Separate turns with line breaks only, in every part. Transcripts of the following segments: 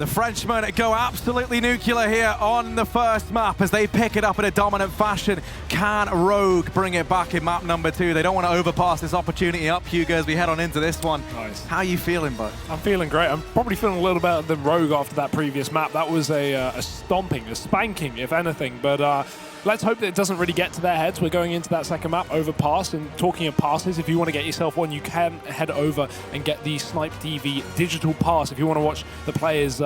The Frenchmen go absolutely nuclear here on the first map as they pick it up in a dominant fashion. Can Rogue bring it back in map number 2? They don't want to overpass this opportunity up, Hugo, as we head on into this one.
Nice.
How are you feeling, bud?
I'm feeling great. I'm probably feeling a little better than Rogue after that previous map. That was a stomping, a spanking, if anything. But let's hope that it doesn't really get to their heads. We're going into that second map, Overpass, and talking of passes, if you want to get yourself one, you can head over and get the Snipe TV digital pass. If you want to watch the players,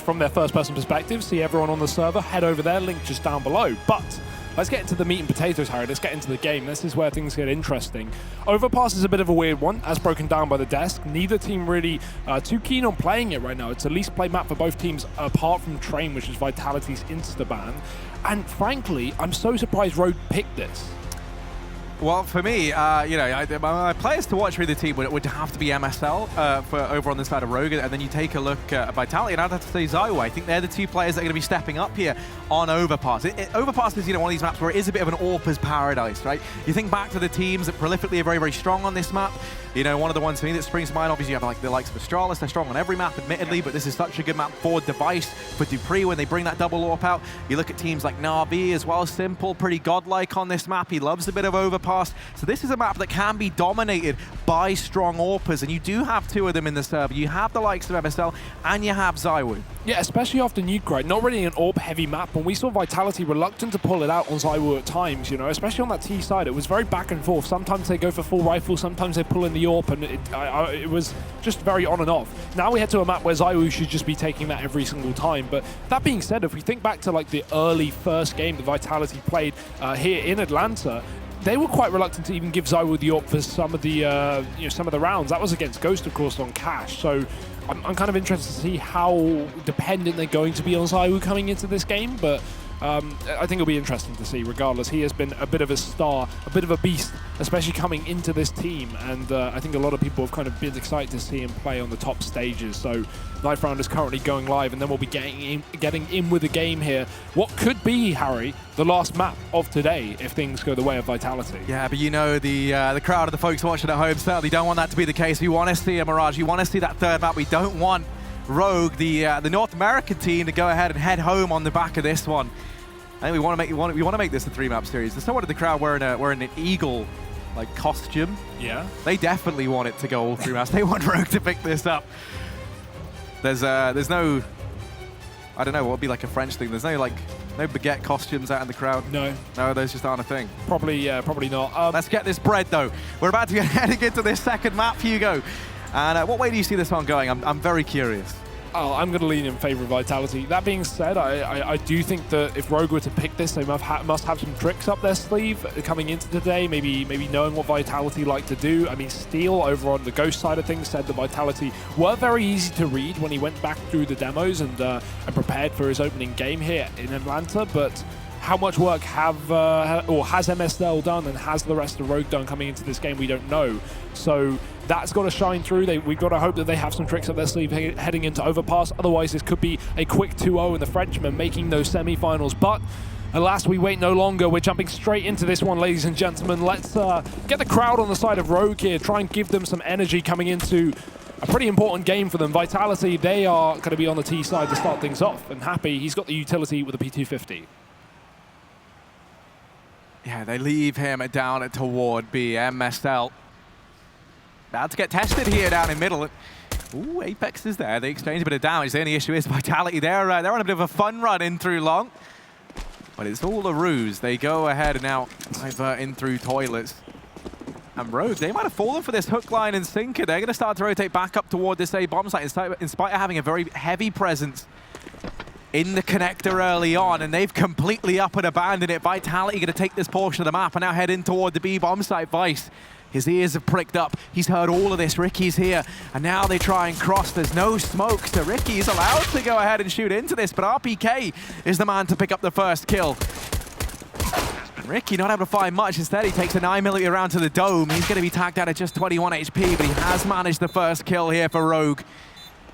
from their first-person perspective, see everyone on the server, head over there, link just down below. But let's get into the meat and potatoes, Harry. Let's get into the game. This is where things get interesting. Overpass is a bit of a weird one, as broken down by the desk. Neither team really too keen on playing it right now. It's a least play map for both teams, apart from Train, which is Vitality's insta-ban. And frankly, I'm so surprised Rogue picked this.
Well, for me, my players to watch with the team would have to be MSL for over on the side of Rogue, and then you take a look at Vitality, and I'd have to say Zywoo. I think they're the two players that are going to be stepping up here on Overpass. Overpass is, one of these maps where it is a bit of an AWPer's paradise, right? You think back to the teams that prolifically are very, very strong on this map. One of the ones for me that springs to mind, obviously, you have the likes of Astralis. They're strong on every map, admittedly, but this is such a good map for Device, for Dupree when they bring that double AWP out. You look at teams like Na'Vi as well, Simple, pretty godlike on this map. He loves a bit of Overpass. So this is a map that can be dominated by strong AWPers, and you do have two of them in the server. You have the likes of MSL, and you have Zywoo.
Yeah, especially after Nuke, right? Not really an AWP-heavy map, and we saw Vitality reluctant to pull it out on Zywoo at times, especially on that T side. It was very back and forth. Sometimes they go for full rifle, sometimes they pull in the AWP, and it was just very on and off. Now we head to a map where Zywoo should just be taking that every single time. But that being said, if we think back to the early first game that Vitality played here in Atlanta, they were quite reluctant to even give Zywoo the AWP for some of the rounds. That was against Ghost, of course, on Cash. So I'm kind of interested to see how dependent they're going to be on Zywoo coming into this game. But I think it'll be interesting to see. Regardless, he has been a bit of a star, a bit of a beast, especially coming into this team. And I think a lot of people have kind of been excited to see him play on the top stages. So Knife Round is currently going live, and then we'll be getting in with the game here. What could be, Harry, the last map of today if things go the way of Vitality?
Yeah, but the crowd of the folks watching at home certainly don't want that to be the case. We want to see a Mirage. We want to see that third map. We don't want Rogue, the North American team, to go ahead and head home on the back of this one. I think we want to make this a 3-map series. There's someone in the crowd wearing an eagle costume.
Yeah.
They definitely want it to go all 3 maps. They want Rogue to pick this up. There's no, I don't know, what would be like a French thing. There's no baguette costumes out in the crowd.
No,
those just aren't a thing.
Probably not.
Let's get this bread though. We're about to get heading into this second map, Hugo. And what way do you see this one going? I'm very curious.
Oh, I'm going to lean in favor of Vitality. That being said, I do think that if Rogue were to pick this, they must have some tricks up their sleeve coming into today, maybe knowing what Vitality like to do. I mean, Steel over on the Ghost side of things said that Vitality were very easy to read when he went back through the demos and prepared for his opening game here in Atlanta, but how much work has MSL done and has the rest of Rogue done coming into this game, we don't know. So that's got to shine through. We've got to hope that they have some tricks up their sleeve heading into Overpass. Otherwise, this could be a quick 2-0 and the Frenchmen making those semi-finals. But alas, we wait no longer. We're jumping straight into this one, ladies and gentlemen. Let's get the crowd on the side of Rogue here, try and give them some energy coming into a pretty important game for them. Vitality, they are going to be on the T side to start things off. And Happy, he's got the utility with a P250.
Yeah, they leave him down toward B. MSL. About to get tested here down in middle. Ooh, Apex is there. They exchange a bit of damage. The only issue is Vitality. They're on a bit of a fun run in through long. But it's all a ruse. They go ahead and now divert in through toilets. And Rogue, they might have fallen for this hook line and sinker. They're going to start to rotate back up toward this A bomb site in spite of having a very heavy presence in the connector early on, and they've completely up and abandoned it. Vitality going to take this portion of the map and now head in toward the B bomb site. Vice, his ears have pricked up. He's heard all of this. Ricky's here, and now they try and cross. There's no smoke, so Ricky is allowed to go ahead and shoot into this, but RPK is the man to pick up the first kill. Ricky not able to find much. Instead, he takes a 9mm round to the dome. He's going to be tagged out at just 21 HP, but he has managed the first kill here for Rogue.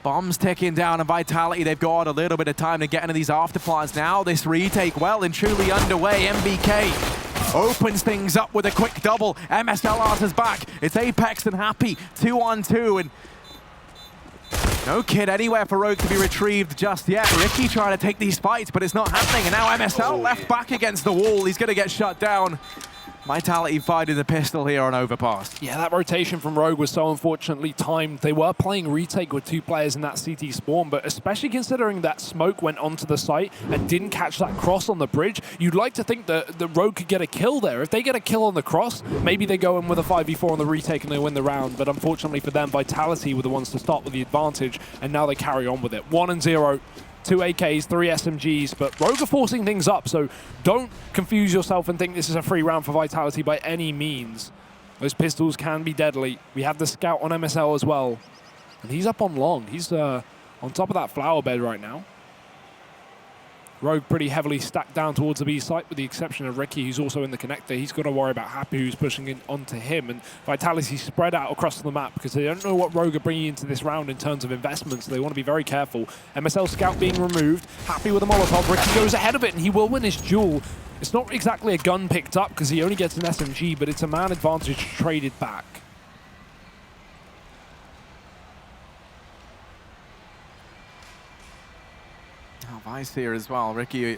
Bombs ticking down, and Vitality, they've got a little bit of time to get into these afterplants. Now this retake well and truly underway. MBK opens things up with a quick double. MSL answers back. It's Apex and Happy, 2-on-2, and No kid anywhere for Rogue to be retrieved just yet. Ricky trying to take these fights, but it's not happening. And now MSL left back against the wall. He's going to get shut down. Vitality finding the pistol here on Overpass.
Yeah, that rotation from Rogue was so unfortunately timed. They were playing retake with 2 players in that CT spawn, but especially considering that smoke went onto the site and didn't catch that cross on the bridge, you'd like to think that the Rogue could get a kill there. If they get a kill on the cross, maybe they go in with a 5v4 on the retake and they win the round, but unfortunately for them, Vitality were the ones to start with the advantage, and now they carry on with it. 1-0. 2 AKs, 3 SMGs, but Rogue are forcing things up, so don't confuse yourself and think this is a free round for Vitality by any means. Those pistols can be deadly. We have the scout on MSL as well, and he's up on long. He's on top of that flower bed right now. Rogue pretty heavily stacked down towards the B site, with the exception of Ricky, who's also in the connector. He's got to worry about Happy, who's pushing in onto him, and Vitality spread out across the map because they don't know what Rogue are bringing into this round in terms of investments. So they want to be very careful. MSL scout being removed. Happy with a Molotov. Ricky goes ahead of it, and he will win his duel. It's not exactly a gun picked up because he only gets an SMG, but it's a man advantage traded back.
Vice here as well. Ricky,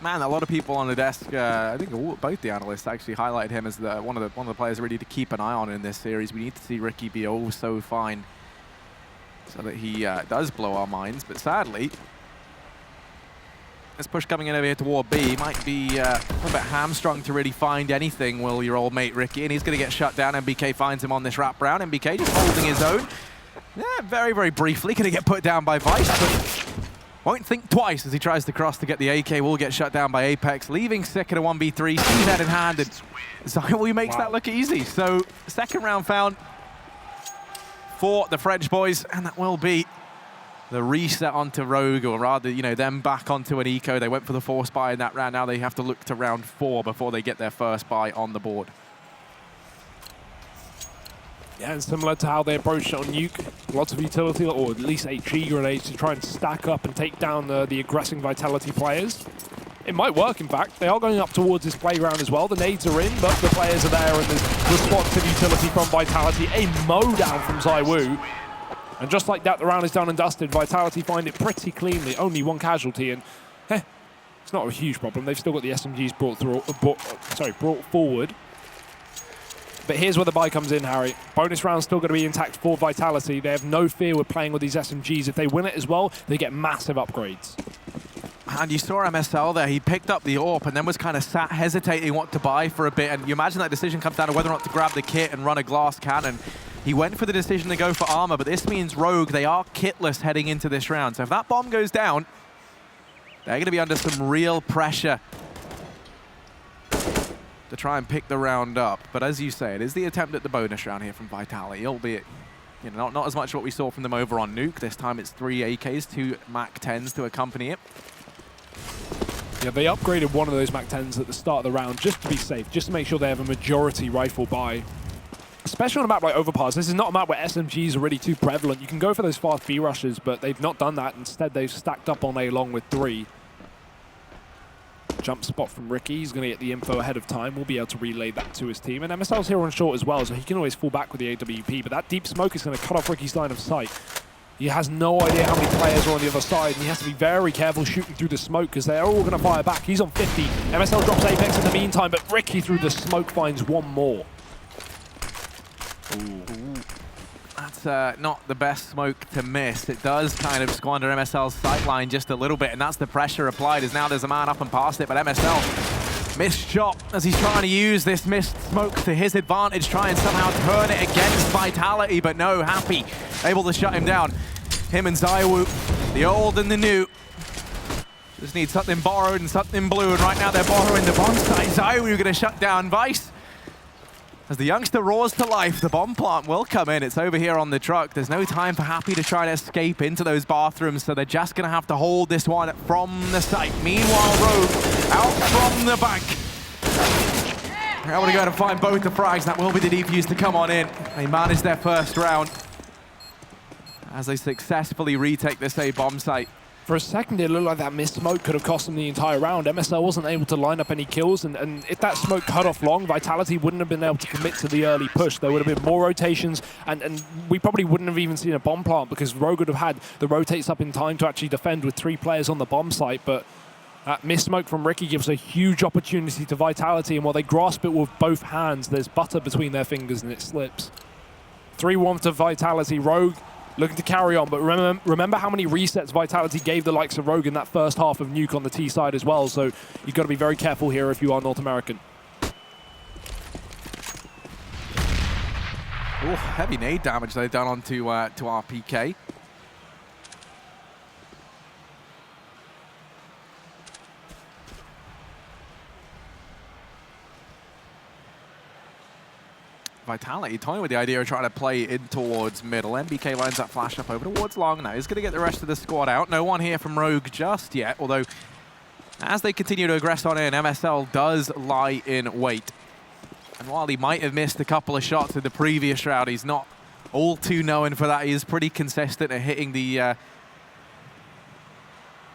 man, a lot of people on the desk, I think both the analysts actually highlighted him as one of the players really to keep an eye on in this series. We need to see Ricky be oh so fine so that he does blow our minds. But sadly, this push coming in over here toward B might be a little bit hamstrung to really find anything, will your old mate Ricky, and he's going to get shut down. MBK finds him on this wrap round. MBK just holding his own. Yeah, very, very briefly going to get put down by Vice, but won't think twice as he tries to cross to get the AK. Will get shut down by Apex, leaving Sick in a 1v3, sees that in hand, and Zywoo makes that look easy. So, second round found for the French boys, and that will be the reset onto Rogue, or rather, you know, them back onto an eco. They went for the force buy in that round. Now they have to look to round 4 before they get their first buy on the board.
Yeah, and similar to how they approached it on Nuke, lots of utility, or at least HE grenades to try and stack up and take down the aggressing Vitality players. It might work, in fact. They are going up towards this playground as well. The nades are in, but the players are there, and there's responsive utility from Vitality. A mow down from Zywoo. And just like that, the round is done and dusted. Vitality find it pretty cleanly. Only 1 casualty, and it's not a huge problem. They've still got the SMGs brought forward. But here's where the buy comes in, Harry. Bonus round's still going to be intact for Vitality. They have no fear with playing with these SMGs. If they win it as well, they get massive upgrades.
And you saw MSL there. He picked up the AWP and then was kind of sat hesitating what to buy for a bit. And you imagine that decision comes down to whether or not to grab the kit and run a glass cannon. He went for the decision to go for armor, but this means Rogue, they are kitless heading into this round. So if that bomb goes down, they're going to be under some real pressure to try and pick the round up. But as you say, it is the attempt at the bonus round here from Vitality, albeit, you know, not as much what we saw from them over on Nuke. This time it's 3 AKs, 2 MAC-10s to accompany it.
Yeah, they upgraded one of those MAC-10s at the start of the round just to be safe, just to make sure they have a majority rifle buy. Especially on a map like Overpass, this is not a map where SMGs are really too prevalent. You can go for those fast B rushes, but they've not done that. Instead, they've stacked up on A long with 3. Jump spot from Ricky. He's going to get the info ahead of time. We'll be able to relay that to his team. And MSL's here on short as well, so he can always fall back with the AWP. But that deep smoke is going to cut off Ricky's line of sight. He has no idea how many players are on the other side, and he has to be very careful shooting through the smoke because they're all going to fire back. He's on 50. MSL drops Apex in the meantime, but Ricky through the smoke finds one more.
Ooh. That's not the best smoke to miss. It does kind of squander MSL's sightline just a little bit, and that's the pressure applied as now there's a man up and past it, but MSL missed shot as he's trying to use this missed smoke to his advantage, try and somehow turn it against Vitality, but no, Happy able to shut him down. Him and Zywoo, the old and the new. Just need something borrowed and something blue, and right now they're borrowing the bomb site. Zywoo going to shut down Vice. As the youngster roars to life, the bomb plant will come in. It's over here on the truck. There's no time for Happy to try to escape into those bathrooms, so they're just going to have to hold this one from the site. Meanwhile, Rogue out from the bank. They're able to go and find both the frags. That will be the defuse to come on in. They manage their first round as they successfully retake this A bomb site.
For a second, it looked like that missed smoke could have cost them the entire round. MSL wasn't able to line up any kills, and if that smoke cut off long, Vitality wouldn't have been able to commit to the early push. There would have been more rotations, and we probably wouldn't have even seen a bomb plant because Rogue would have had the rotates up in time to actually defend with 3 players on the bomb site. But that missed smoke from Ricky gives a huge opportunity to Vitality, and while they grasp it with both hands, there's butter between their fingers and it slips. 3-1 to Vitality. Rogue looking to carry on, but remember how many resets Vitality gave the likes of Rogue in that first half of Nuke on the T side as well, so you've got to be very careful here if you are North American.
Oh, heavy nade damage they've done onto to RPK. Vitality toying with the idea of trying to play in towards middle. MBK lines that flash up over towards long now. He's going to get the rest of the squad out. No one here from Rogue just yet, although as they continue to aggress on in, MSL does lie in wait. And while he might have missed a couple of shots in the previous round, he's not all too known for that. He is pretty consistent at hitting the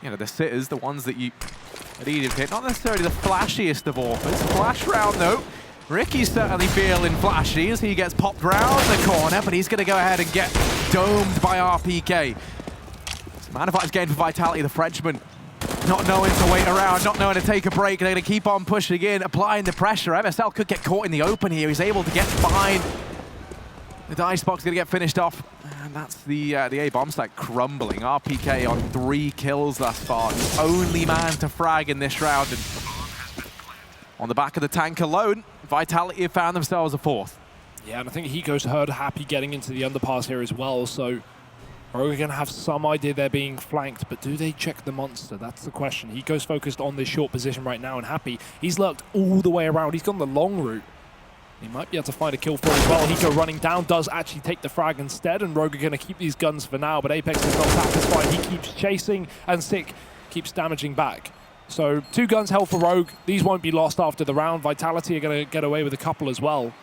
the sitters, the ones that you needed to hit. Not necessarily the flashiest of offers. Flash round though. Ricky's certainly feeling flashy as he gets popped round the corner, but he's going to go ahead and get domed by RPK. It's a man-of-five gain for Vitality, the Frenchman. Not knowing to wait around, not knowing to take a break. They're going to keep on pushing in, applying the pressure. MSL could get caught in the open here. He's able to get behind. The dice box going to get finished off. And that's the A bomb stack crumbling. RPK on 3 kills thus far. The only man to frag in this round. And on the back of the tank alone, Vitality have found themselves a 4th.
Yeah, and I think Hiko's heard Happy getting into the underpass here as well, so are we going to have some idea they're being flanked, but do they check the monster? That's the question. Hiko's focused on this short position right now, and Happy, he's lurked all the way around. He's gone the long route. He might be able to find a kill for it as well. Hiko running down does actually take the frag instead, and Rogue are going to keep these guns for now, but Apex is not satisfied. He keeps chasing, and Sick keeps damaging back. So 2 guns held for Rogue. These won't be lost after the round. Vitality are going to get away with a couple as well.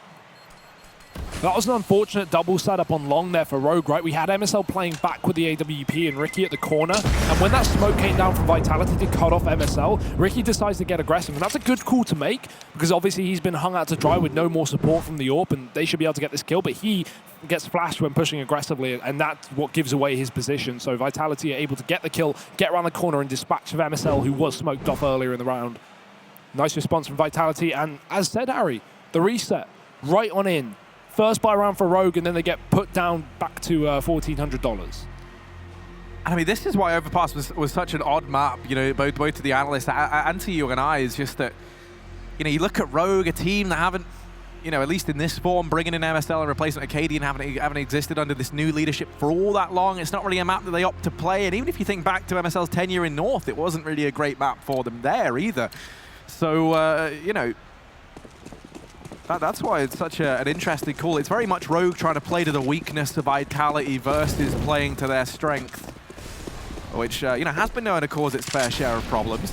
That was an unfortunate double setup on long there for Rogue, right? We had MSL playing back with the AWP and Ricky at the corner, and when that smoke came down from Vitality to cut off MSL, Ricky decides to get aggressive, and that's a good call to make, because obviously he's been hung out to dry with no more support from the AWP, and they should be able to get this kill, but he gets flashed when pushing aggressively, and that's what gives away his position. So Vitality are able to get the kill, get around the corner, and dispatch of MSL, who was smoked off earlier in the round. Nice response from Vitality, and as said, Harry, the reset, right on in. First buy round for Rogue, and then they get put down back to $1,400.
I mean, this is why Overpass was such an odd map, both to the analysts and to you and I, is just that, you look at Rogue, a team that haven't, at least in this form, bringing in MSL and replacing Acadian haven't existed under this new leadership for all that long. It's not really a map that they opt to play, and even if you think back to MSL's tenure in North, it wasn't really a great map for them there either. So, that's why it's such an interesting call. It's very much Rogue trying to play to the weakness of Vitality versus playing to their strength, which has been known to cause its fair share of problems.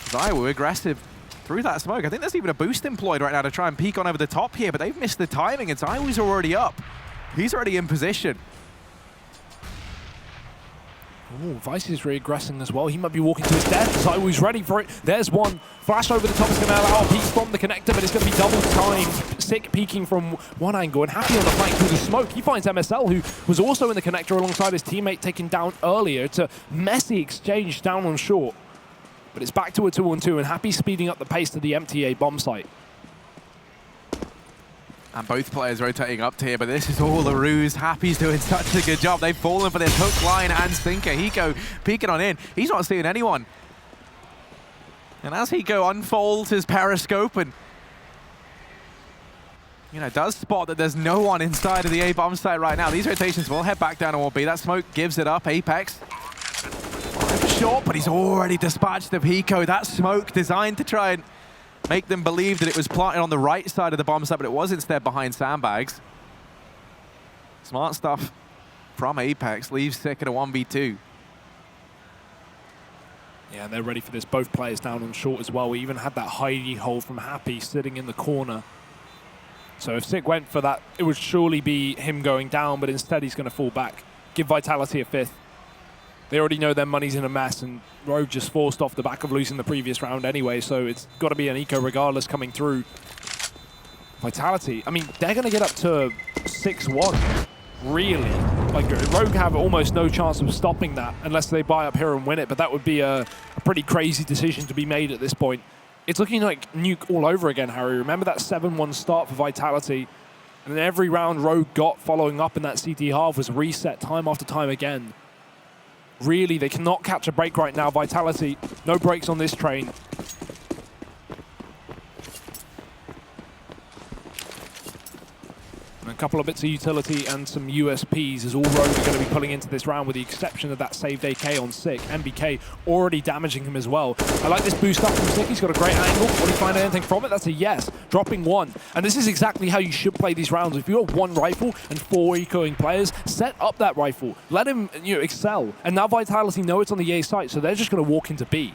Zaiwu aggressive through that smoke. I think there's even a boost employed right now to try and peek on over the top here, but they've missed the timing, and Zaiwu's already up. He's already in position.
Ooh, Vice is regressing as well. He might be walking to his death. Zaiwu's ready for it. There's one. Flash over the top is going to allow a peek from the connector, but it's going to be double time. Sick peeking from one angle, and Happy on the flank through the smoke. He finds MSL, who was also in the connector alongside his teammate taken down earlier. It's a messy exchange down on short. But it's back to a 2-on-2, and Happy speeding up the pace to the MTA bomb site.
And both players rotating up to here, but this is all a ruse. Happy's doing such a good job. They've fallen for this hook, line, and sinker. Hiko peeking on in. He's not seeing anyone. And as Hiko unfolds his periscope and does spot that there's no one inside of the A bomb site right now, these rotations will head back down to B. That smoke gives it up. Apex short, but he's already dispatched of Hiko. That smoke designed to try and make them believe that it was planted on the right side of the bomb site, but it was instead behind sandbags. Smart stuff from Apex. Leaves Sick at a 1v2.
Yeah, and they're ready for this. Both players down on short as well. We even had that hidey hole from Happy sitting in the corner. So if Sick went for that, it would surely be him going down, but instead he's going to fall back. Give Vitality a 5th. They already know their money's in a mess, and Rogue just forced off the back of losing the previous round anyway, so it's got to be an eco regardless coming through. Vitality, I mean, they're going to get up to 6-1, really. Like, Rogue have almost no chance of stopping that unless they buy up here and win it, but that would be a pretty crazy decision to be made at this point. It's looking like Nuke all over again, Harry. Remember that 7-1 start for Vitality, and then every round Rogue got following up in that CT half was reset time after time again. Really, they cannot catch a break right now. Vitality, no brakes on this train. And a couple of bits of utility and some USPs is all Rogue are going to be pulling into this round, with the exception of that saved AK on Sick. MBK already damaging him as well. I like this boost up from Sick. He's got a great angle. Will he find anything from it? That's a yes. Dropping one. And this is exactly how you should play these rounds. If you have one rifle and 4 ecoing players, set up that rifle. Let him, excel. And now Vitality know it's on the A site, so they're just going to walk into B.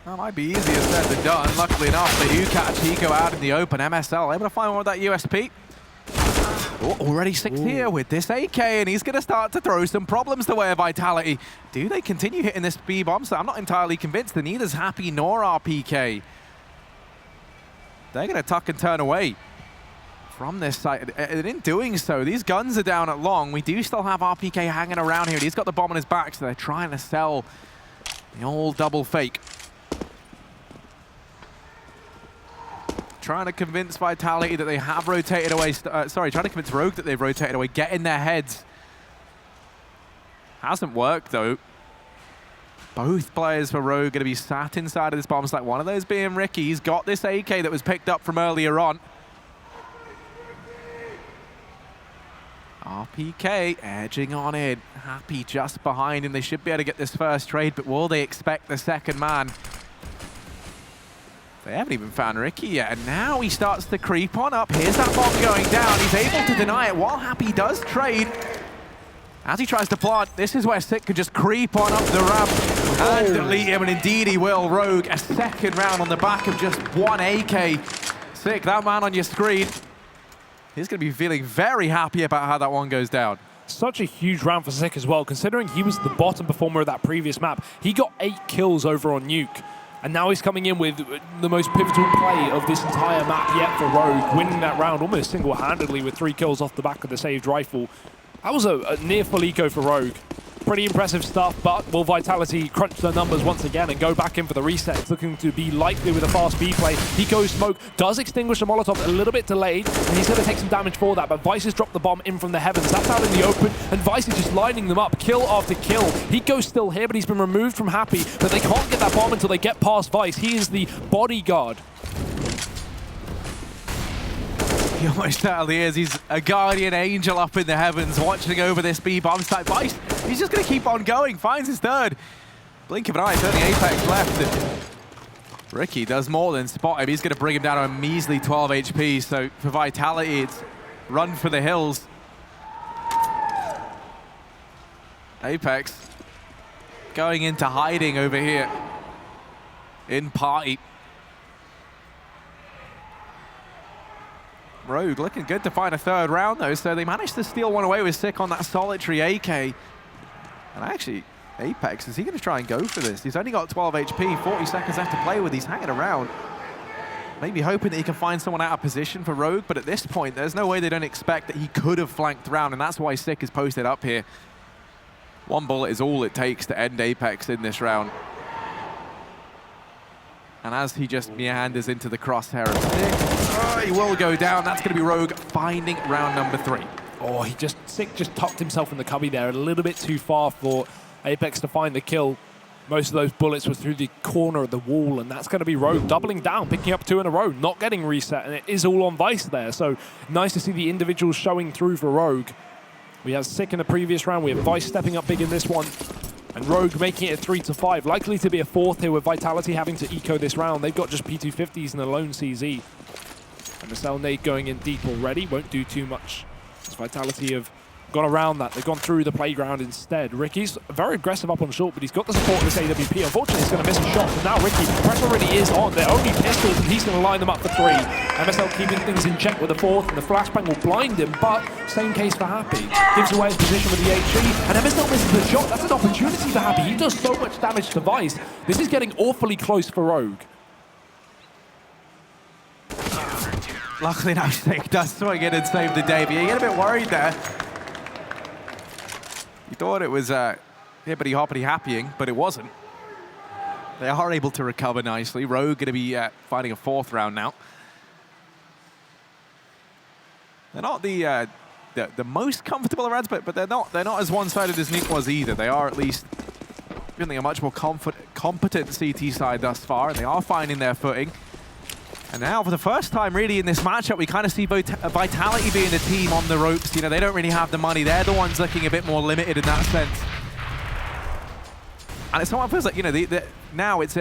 That might be easier said than done. Luckily enough, they do catch Eco out in the open. MSL able to find one with that USP. Oh, already 6 here with this AK, and he's going to start to throw some problems the way of Vitality. Do they continue hitting this B bomb? So I'm not entirely convinced that neither's Happy nor RPK. They're going to tuck and turn away from this site. And in doing so, these guns are down at long. We do still have RPK hanging around here. He's got the bomb on his back, so they're trying to sell the old double fake. Trying to convince Vitality that they have rotated away. Trying to convince Rogue that they've rotated away. Get in their heads. Hasn't worked, though. Both players for Rogue going to be sat inside of this bomb site. One of those being Ricky. He's got this AK that was picked up from earlier on. RPK edging on in. Happy just behind him. They should be able to get this first trade, but will they expect the second man? They haven't even found Ricky yet, and now he starts to creep on up. Here's that bomb going down. He's able to deny it while Happy does trade. As he tries to plant, this is where Sick could just creep on up the ramp and delete him, and indeed he will. Rogue, a second round on the back of just 1 AK. Sick, that man on your screen, he's going to be feeling very happy about how that one goes down.
Such a huge round for Sick as well, considering he was the bottom performer of that previous map. He got 8 kills over on Nuke. And now he's coming in with the most pivotal play of this entire map yet for Rogue, winning that round almost single-handedly with 3 kills off the back of the saved rifle. That was a near full eco for Rogue. Pretty impressive stuff, but will Vitality crunch their numbers once again and go back in for the reset? It's looking to be likely with a fast B play. Eco Smoke does extinguish the Molotov, a little bit delayed, and he's going to take some damage for that, but Vice has dropped the bomb in from the heavens. That's out in the open, and Vice is just lining them up, kill after kill. Eco's still here, but he's been removed from Happy, but they can't get that bomb until they get past Vice. He is the bodyguard.
He almost certainly is. He's a guardian angel up in the heavens, watching over this B bomb site. Vice, he's just going to keep on going. Finds his third. Blink of an eye, it's only Apex left. Ricky does more than spot him. He's going to bring him down to a measly 12 HP. So for Vitality, it's run for the hills. Apex going into hiding over here in party. Rogue looking good to find a third round, though, so they managed to steal one away with Sick on that solitary AK. And actually, Apex, is he going to try and go for this? He's only got 12 HP, 40 seconds left to play with. He's hanging around. Maybe hoping that he can find someone out of position for Rogue, but at this point, there's no way they don't expect that he could have flanked round, and that's why Sick is posted up here. 1 bullet is all it takes to end Apex in this round. And as he just meanders into the crosshair of Sick, he will go down. That's going to be Rogue finding round number 3.
Oh, Sick just tucked himself in the cubby there a little bit too far for Apex to find the kill. Most of those bullets were through the corner of the wall, and that's going to be Rogue doubling down, picking up 2 in a row, not getting reset, and it is all on Vice there. So nice to see the individuals showing through for Rogue. We had Sick in the previous round. We have Vice stepping up big in this one. And Rogue making it 3-5. Likely to be a 4th here with Vitality having to eco this round. They've got just P250s and a lone CZ. And the cell nade going in deep already. Won't do too much. As Vitality have gone around that. They've gone through the playground instead. Ricky's very aggressive up on short, but he's got the support of this AWP. Unfortunately, he's going to miss a shot. But now Ricky, pressure already is on. They're only pistols, and he's going to line them up for 3. MSL keeping things in check with the 4th, and the flashbang will blind him, but same case for Happy. Gives away his position with the HE, and MSL misses the shot. That's an opportunity for Happy. He does so much damage to Vice. This is getting awfully close for Rogue.
Luckily now Snake does swing in and save the day, but you get a bit worried there. You thought it was hippity-hoppity happying, but it wasn't. They are able to recover nicely. Rogue going to be fighting a 4th round now. They're not the most comfortable rounds, but they're not as one-sided as Nuke was either. They are at least feeling a much more competent CT side thus far, and they are finding their footing. And now, for the first time really in this matchup, we kind of see Vitality being the team on the ropes. You know, they don't really have the money. They're the ones looking a bit more limited in that sense. And it somewhat feels like, you know, now it's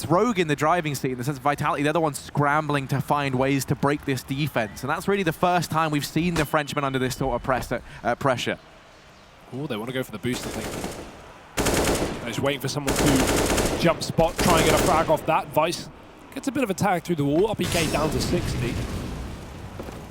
Rogue in the driving seat in the sense of Vitality. They're the ones scrambling to find ways to break this defense. And that's really the first time we've seen the Frenchmen under this sort of pressure.
Oh, they want to go for the boost, I think. They're just waiting for someone to jump spot, try and get a frag off that. Vice gets a bit of a tag through the wall. RPK down to 60.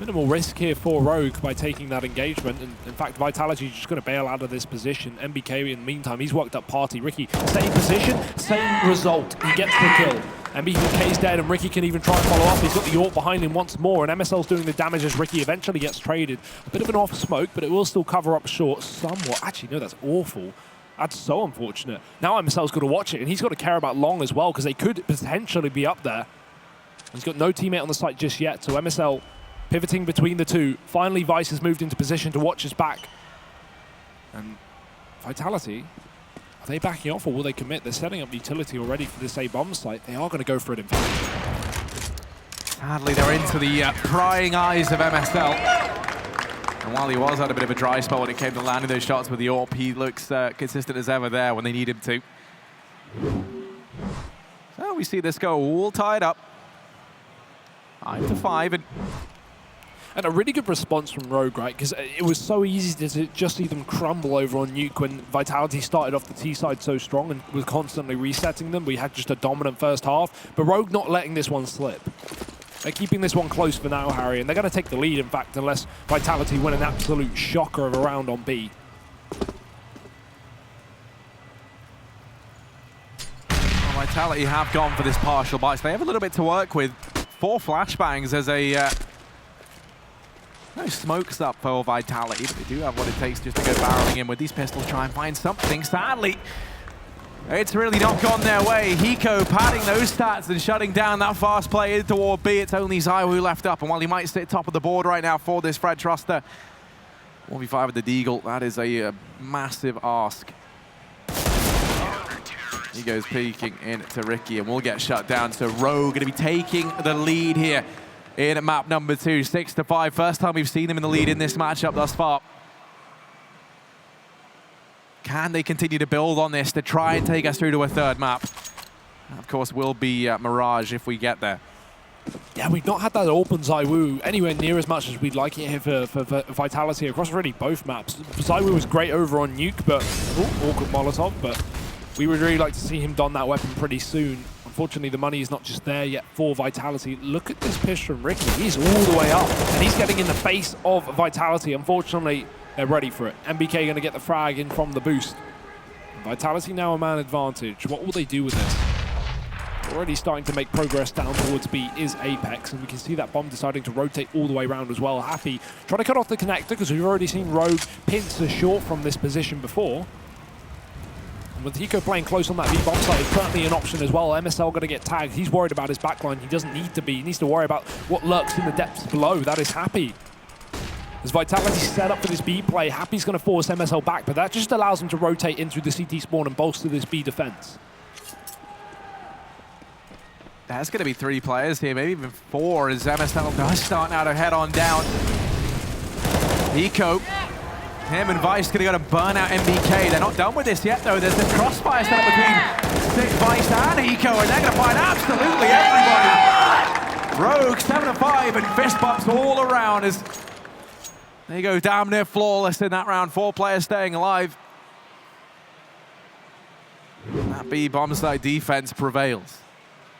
Minimal risk here for Rogue by taking that engagement. And in fact, Vitality just going to bail out of this position. MBK, in the meantime, he's worked up Party. Ricky, same position, same result. He gets the kill. MBK's dead, and Ricky can even try and follow up. He's got the AWP behind him once more, and MSL's doing the damage as Ricky eventually gets traded. A bit of an off smoke, but it will still cover up short somewhat. Actually, no, that's awful. That's so unfortunate. Now MSL's got to watch it, and he's got to care about Long as well, because they could potentially be up there. He's got no teammate on the site just yet, so MSL pivoting between the two. Finally, Vice has moved into position to watch his back. And Vitality, are they backing off or will they commit? They're setting up utility already for this A-bomb site. They are going to go for it in fact.
Sadly, they're into the prying eyes of MSL. And while he was at a bit of a dry spell when it came to landing those shots with the AWP, he looks consistent as ever there when they need him to. So we see this go all tied up. 5-5,
and a really good response from Rogue, right? Because it was so easy to just see them crumble over on Nuke when Vitality started off the T side so strong and was constantly resetting them. We had just a dominant first half, but Rogue not letting this one slip. They're keeping this one close for now, Harry, and they're going to take the lead, in fact, unless Vitality win an absolute shocker of a round on B.
Well, Vitality have gone for this partial buy, so they have a little bit to work with. 4 flashbangs as a no smokes up for Vitality, but they do have what it takes just to go barreling in with these pistols, try and find something. Sadly, it's really not gone their way. Hiko padding those stats and shutting down that fast play toward B. It's only Zywoo left up, and while he might sit top of the board right now for this Fred Truster, 1v5 with the Deagle, that is a massive ask. He goes peeking into Ricky, and we'll get shut down. So Rogue going to be taking the lead here in map number 2, 6-5. First time we've seen them in the lead in this matchup thus far. Can they continue to build on this to try and take us through to a 3rd map? Of course, will be Mirage if we get there.
Yeah, we've not had that open Zywoo anywhere near as much as we'd like it here for Vitality across really both maps. Zywoo was great over on Nuke, but awkward Molotov, but we would really like to see him don that weapon pretty soon. Unfortunately, the money is not just there yet for Vitality. Look at this push from Ricky. He's all the way up, and he's getting in the face of Vitality. Unfortunately, they're ready for it. MBK going to get the frag in from the boost. Vitality now a man advantage. What will they do with this? Already starting to make progress down towards B is Apex, and we can see that bomb deciding to rotate all the way around as well. Happy trying to cut off the connector, because we've already seen Rogue pinch a short from this position before. And with Hiko playing close on that V-bomb site, it's currently an option as well. MSL going to get tagged. He's worried about his backline. He doesn't need to be. He needs to worry about what lurks in the depths below. That is Happy. As Vitality set up for this B play, Happy's going to force MSL back, but that just allows him to rotate into the CT spawn and bolster this B defense.
There's going to be 3 players here, maybe even 4, as MSL does start now to head on down. Hiko, him and Vice going to go to burn out MBK. They're not done with this yet, though. There's the crossfire set up between Vice and Hiko, and they're going to find absolutely everybody. Rogue 7-5, and fist bumps all around as They go damn near flawless in that round. 4 players staying alive. That B bomb site defense prevails.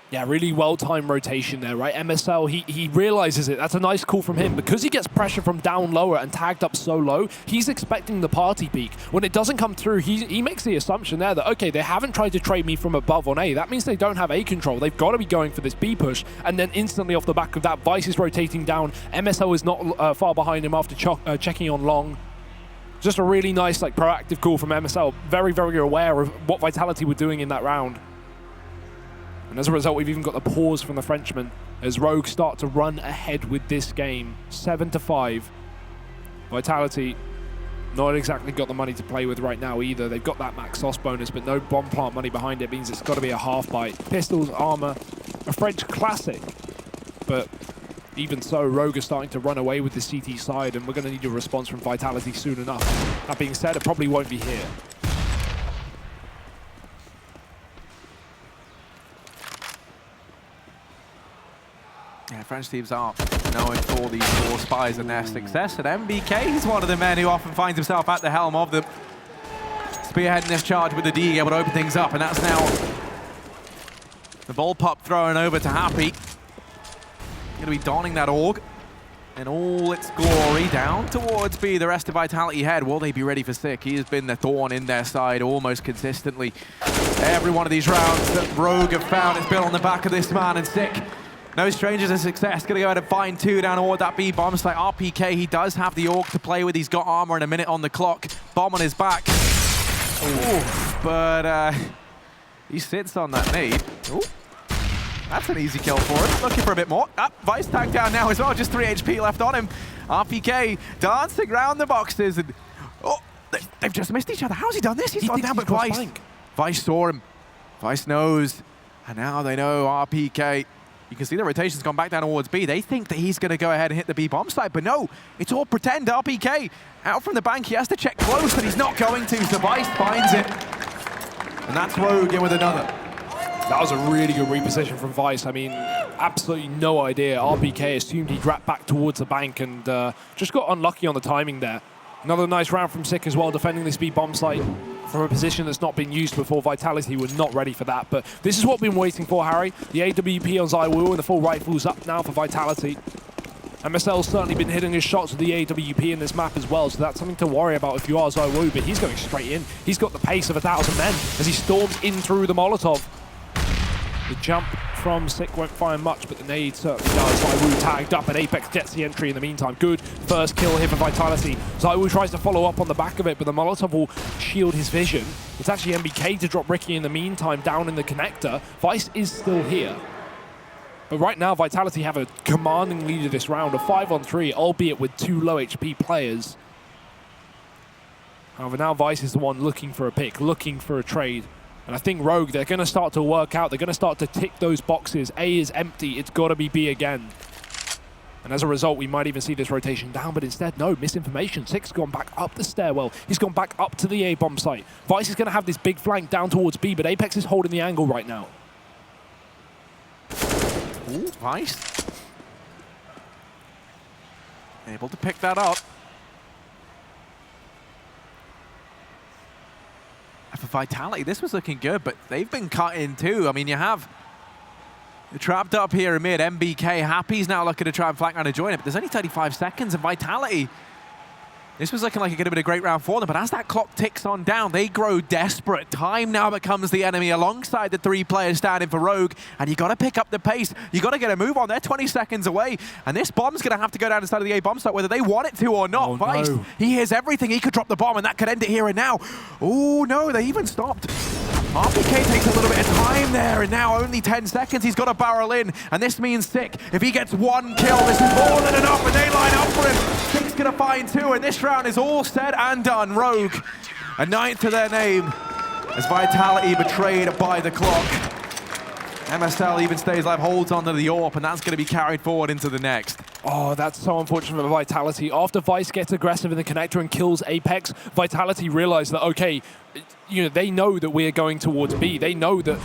Yeah, really well-timed rotation there, right? MSL, he realizes it. That's a nice call from him. Because he gets pressure from down lower and tagged up so low, he's expecting the party peak. When it doesn't come through, he makes the assumption there that, okay, they haven't tried to trade me from above on A. That means they don't have A control. They've got to be going for this B push. And then instantly off the back of that, Vice is rotating down. MSL is not far behind him after checking on long. Just a really nice, like, proactive call from MSL. Very, very aware of what Vitality were doing in that round. And as a result, we've even got the pause from the Frenchman as Rogue start to run ahead with this game. 7-5. Vitality not exactly got the money to play with right now either. They've got that max sauce bonus, but no bomb plant money behind it. Means it's got to be a half bite. Pistols, armor, a French classic. But even so, Rogue is starting to run away with the CT side, and we're going to need a response from Vitality soon enough. That being said, it probably won't be here.
Yeah, French teams are known for these 4 spies and their success, and MBK is one of the men who often finds himself at the helm of them. Spearheading this charge with the D, able to open things up, and that's now the ball pop thrown over to Happy. Going to be donning that AUG in all its glory down towards B. The rest of Vitality head. Will they be ready for Sick? He has been the thorn in their side almost consistently. Every one of these rounds that Rogue have found has been on the back of this man, and Sick, no strangers to success. Gonna go ahead and find 2 down toward that B bomb site. RPK, he does have the AUG to play with. He's got armor and a minute on the clock. Bomb on his back. Ooh, but he sits on that nade. Ooh. That's an easy kill for him. Looking for a bit more. Vice tagged down now as well. Just 3 HP left on him. RPK dancing around the boxes. And oh, they've just missed each other. How's he done this? He's gone down, but Vice. Vice saw him. Vice knows. And now they know RPK. You can see the rotation's gone back down towards B. They think that he's going to go ahead and hit the B bomb site, but no, it's all pretend. RPK out from the bank. He has to check close, but he's not going to. So Vice finds it. And that's Rogue in with another.
That was a really good reposition from Vice. I mean, absolutely no idea. RPK assumed he'd wrap back towards the bank and just got unlucky on the timing there. Another nice round from Sick as well, defending this B bomb site from a position that's not been used before. Vitality were not ready for that, but this is what we've been waiting for, Harry. The AWP on Zywoo and the full rifles up now for Vitality. MSL's certainly been hitting his shots with the AWP in this map as well, so that's something to worry about if you are Zywoo, but he's going straight in. He's got the pace of 1,000 men as he storms in through the Molotov. The jump from Sick won't find much, but the nade certainly does. Zywoo tagged up, and Apex gets the entry in the meantime. Good first kill here for Vitality. Zywoo tries to follow up on the back of it, but the Molotov will shield his vision. It's actually MBK to drop Ricky in the meantime down in the connector. Vice is still here. But right now, Vitality have a commanding lead of this round, a 5-on-3, albeit with 2 low HP players. However, now Vice is the one looking for a pick, looking for a trade. And I think Rogue, they're going to start to work out. They're going to start to tick those boxes. A is empty. It's got to be B again. And as a result, we might even see this rotation down. But instead, no, misinformation. Sick's gone back up the stairwell. He's gone back up to the A bomb site. Vice is going to have this big flank down towards B, but Apex is holding the angle right now.
Ooh, Vice. Able to pick that up. For Vitality, this was looking good, but they've been cut in too. I mean, you have trapped up here amid MBK. Happy's now looking to try and flank around and join it, but there's only 35 seconds, and Vitality, this was looking like it could have been a great round for them, but as that clock ticks on down, they grow desperate. Time now becomes the enemy alongside the 3 players standing for Rogue, and you got to pick up the pace. You got to get a move on. They're 20 seconds away, and this bomb's going to have to go down inside of the A bomb site, whether they want it to or not.
Oh,
Vice,
no.
he hears everything. He could drop the bomb, and that could end it here and now. Oh no, they even stopped. RPK takes a little bit of time there, and now only 10 seconds. He's got to barrel in, and this means Sick. If he gets 1 kill, this is more than enough, and they line up for him. Sick's going to find 2, and this round is all said and done. Rogue, a 9th to their name, as Vitality betrayed by the clock. MSL even stays alive, holds onto the AWP, and that's going to be carried forward into the next.
Oh, that's so unfortunate for Vitality. After Vice gets aggressive in the connector and kills Apex, Vitality realize that, okay, you know, they know that we're going towards B. They know that,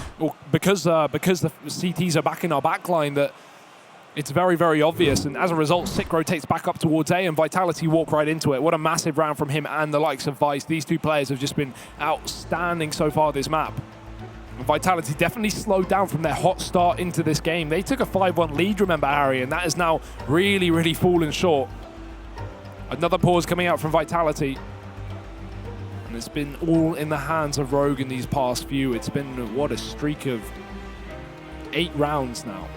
because the CTs are back in our backline, that It's very, very obvious, and as a result, Sick rotates back up towards A, and Vitality walk right into it. What a massive round from him and the likes of Vice. These two players have just been outstanding so far this map. And Vitality definitely slowed down from their hot start into this game. They took a 5-1 lead, remember, Harry, and that is now really, really fallen short. Another pause coming out from Vitality. And it's been all in the hands of Rogue in these past few. It's been, what, a streak of 8 rounds now.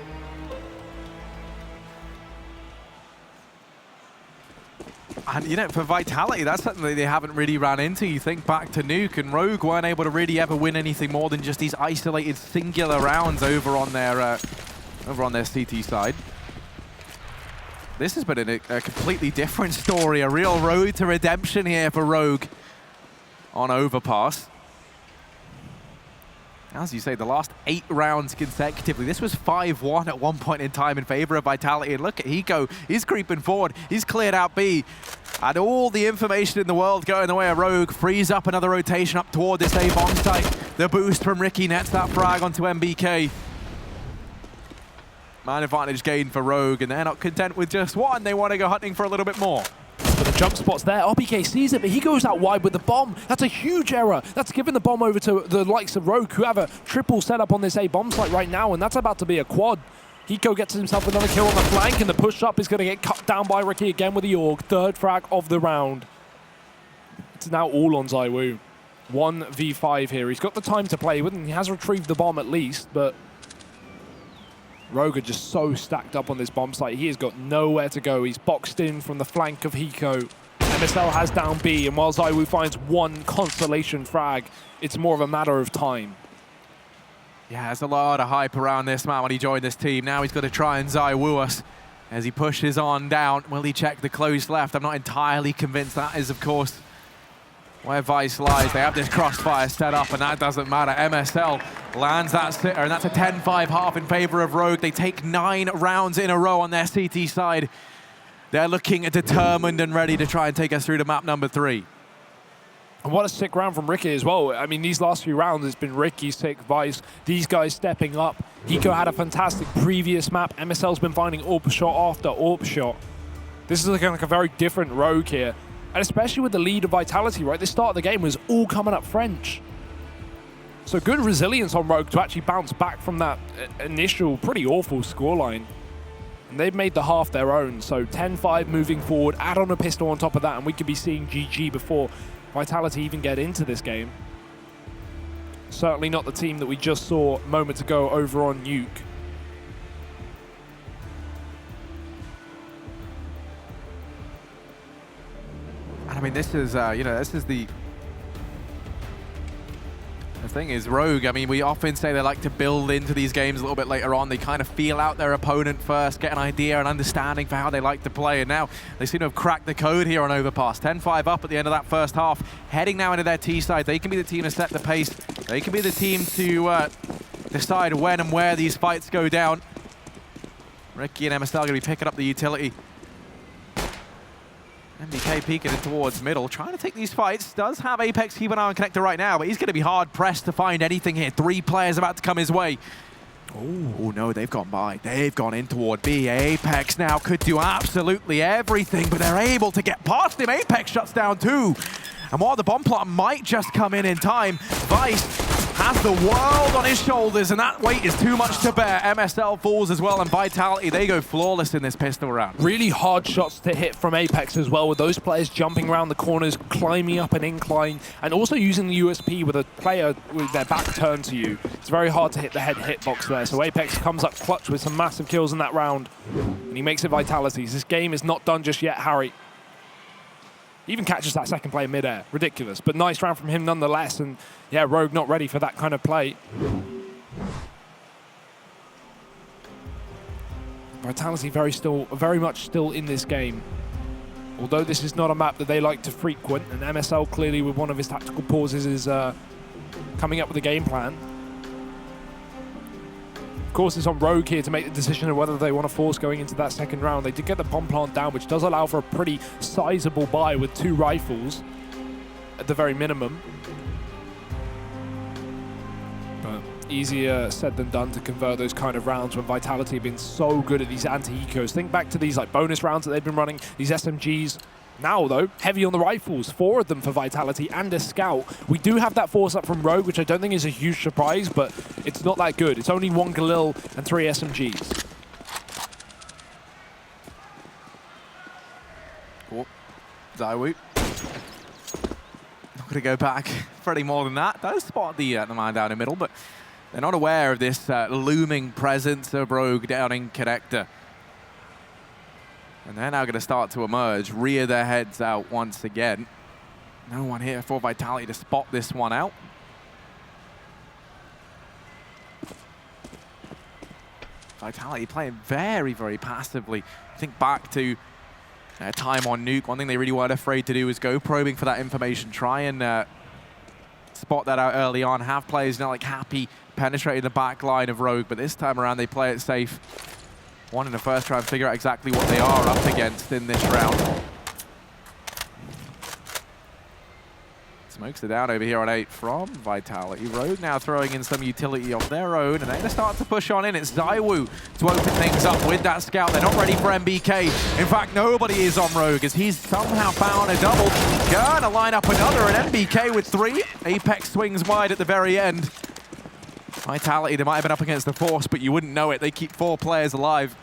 And, you know, for Vitality, that's something that they haven't really ran into. You think back to Nuke, and Rogue weren't able to really ever win anything more than just these isolated singular rounds over on their CT side. This has been a completely different story, a real road to redemption here for Rogue on Overpass. As you say, the last 8 rounds consecutively. This was 5-1 at one point in time in favor of Vitality. And look at Hiko, he's creeping forward. He's cleared out B. And all the information in the world going the way of Rogue. Frees up another rotation up toward this A bomb site. The boost from Ricky nets that frag onto MBK. Man advantage gained for Rogue, and they're not content with just one. They want to go hunting for a little bit more.
But the jump spot's there. RBK sees it, but he goes out wide with the bomb. That's a huge error. That's given the bomb over to the likes of Rogue, who have a triple setup on this A bomb site right now, and that's about to be a quad. Hiko gets himself another kill on the flank, and the push-up is going to get cut down by Ricky again with the AUG. 3rd frag of the round. It's now all on ZywOo. 1v5 here. He's got the time to play with, and he has retrieved the bomb at least, but Rogue are just so stacked up on this bomb site. He has got nowhere to go. He's boxed in from the flank of Hiko. MSL has down B, and while ZywOo finds one constellation frag, it's more of a matter of time.
Yeah, there's a lot of hype around this man when he joined this team. Now he's got to try and ZywOo us as he pushes on down. Will he check the close left? I'm not entirely convinced. That is, of course, where Vice lies. They have this crossfire set up, and that doesn't matter. MSL lands that sitter, and that's a 10-5 half in favor of Rogue. They take 9 rounds in a row on their CT side. They're looking determined and ready to try and take us through to map number 3.
And what a sick round from Ricky as well. I mean, these last few rounds, it's been Ricky, Sick, Vice, these guys stepping up. Hiko had a fantastic previous map. MSL's been finding AWP shot after AWP shot. This is like a very different Rogue here. And especially with the lead of Vitality, right? The start of the game was all coming up French. So good resilience on Rogue to actually bounce back from that initial pretty awful scoreline. And they've made the half their own. So 10-5 moving forward, add on a pistol on top of that, and we could be seeing GG before Vitality even get into this game. Certainly not the team that we just saw moments ago over on Nuke.
I mean, this is, this is the thing is Rogue. I mean, we often say they like to build into these games a little bit later on. They kind of feel out their opponent first, get an idea and understanding for how they like to play. And now they seem to have cracked the code here on Overpass. 10-5 up at the end of that first half. Heading now into their T side. They can be the team to set the pace. They can be the team to decide when and where these fights go down. Ricky and MSL are going to be picking up the utility. MBK peeking in towards middle, trying to take these fights. Does have Apex keep an eye on Connector right now, but he's going to be hard-pressed to find anything here. 3 players about to come his way. Oh no, they've gone by. They've gone in toward B. Apex now could do absolutely everything, but they're able to get past him. Apex shuts down 2. And while the bomb plot might just come in time, Vice has the world on his shoulders, and that weight is too much to bear. MSL falls as well, and Vitality, they go flawless in this pistol round.
Really hard shots to hit from Apex as well, with those players jumping around the corners, climbing up an incline, and also using the USP with a player with their back turned to you. It's very hard to hit the head hitbox there, so Apex comes up clutch with some massive kills in that round, and he makes it Vitality's. This game is not done just yet, Harry. He even catches that second play mid-air. Ridiculous, but nice round from him nonetheless. And yeah, Rogue not ready for that kind of play. Vitality very much still in this game. Although this is not a map that they like to frequent, and MSL clearly with one of his tactical pauses is coming up with a game plan. Of course, it's on Rogue here to make the decision of whether they want to force going into that second round. They did get the bomb plant down, which does allow for a pretty sizable buy with 2 rifles at the very minimum. But easier said than done to convert those kind of rounds when Vitality have been so good at these anti-ecos. Think back to these like bonus rounds that they've been running, these SMGs. Now, though, heavy on the rifles, 4 of them for Vitality and a scout. We do have that force up from Rogue, which I don't think is a huge surprise, but it's not that good. It's only 1 Galil and 3 SMGs.
Cool. ZywOo. Not going to go back for any more than that. Does spot the man down in middle, but they're not aware of this looming presence of Rogue down in connector. And they're now going to start to emerge, rear their heads out once again. No one here for Vitality to spot this one out. Vitality playing very, very passively. Think back to time on Nuke. One thing they really weren't afraid to do was go probing for that information, try and spot that out early on, have players like happy penetrating the back line of Rogue, but this time around they play it safe. One in the first round, figure out exactly what they are up against in this round. Smokes it down over here on 8 from Vitality. Rogue now throwing in some utility of their own, and they're going to start to push on in. It's ZywOo to open things up with that scout. They're not ready for MBK. In fact, nobody is on Rogue as he's somehow found a double. Gonna line up another, and MBK with 3. Apex swings wide at the very end. Vitality, they might have been up against the Force, but you wouldn't know it. They keep 4 players alive.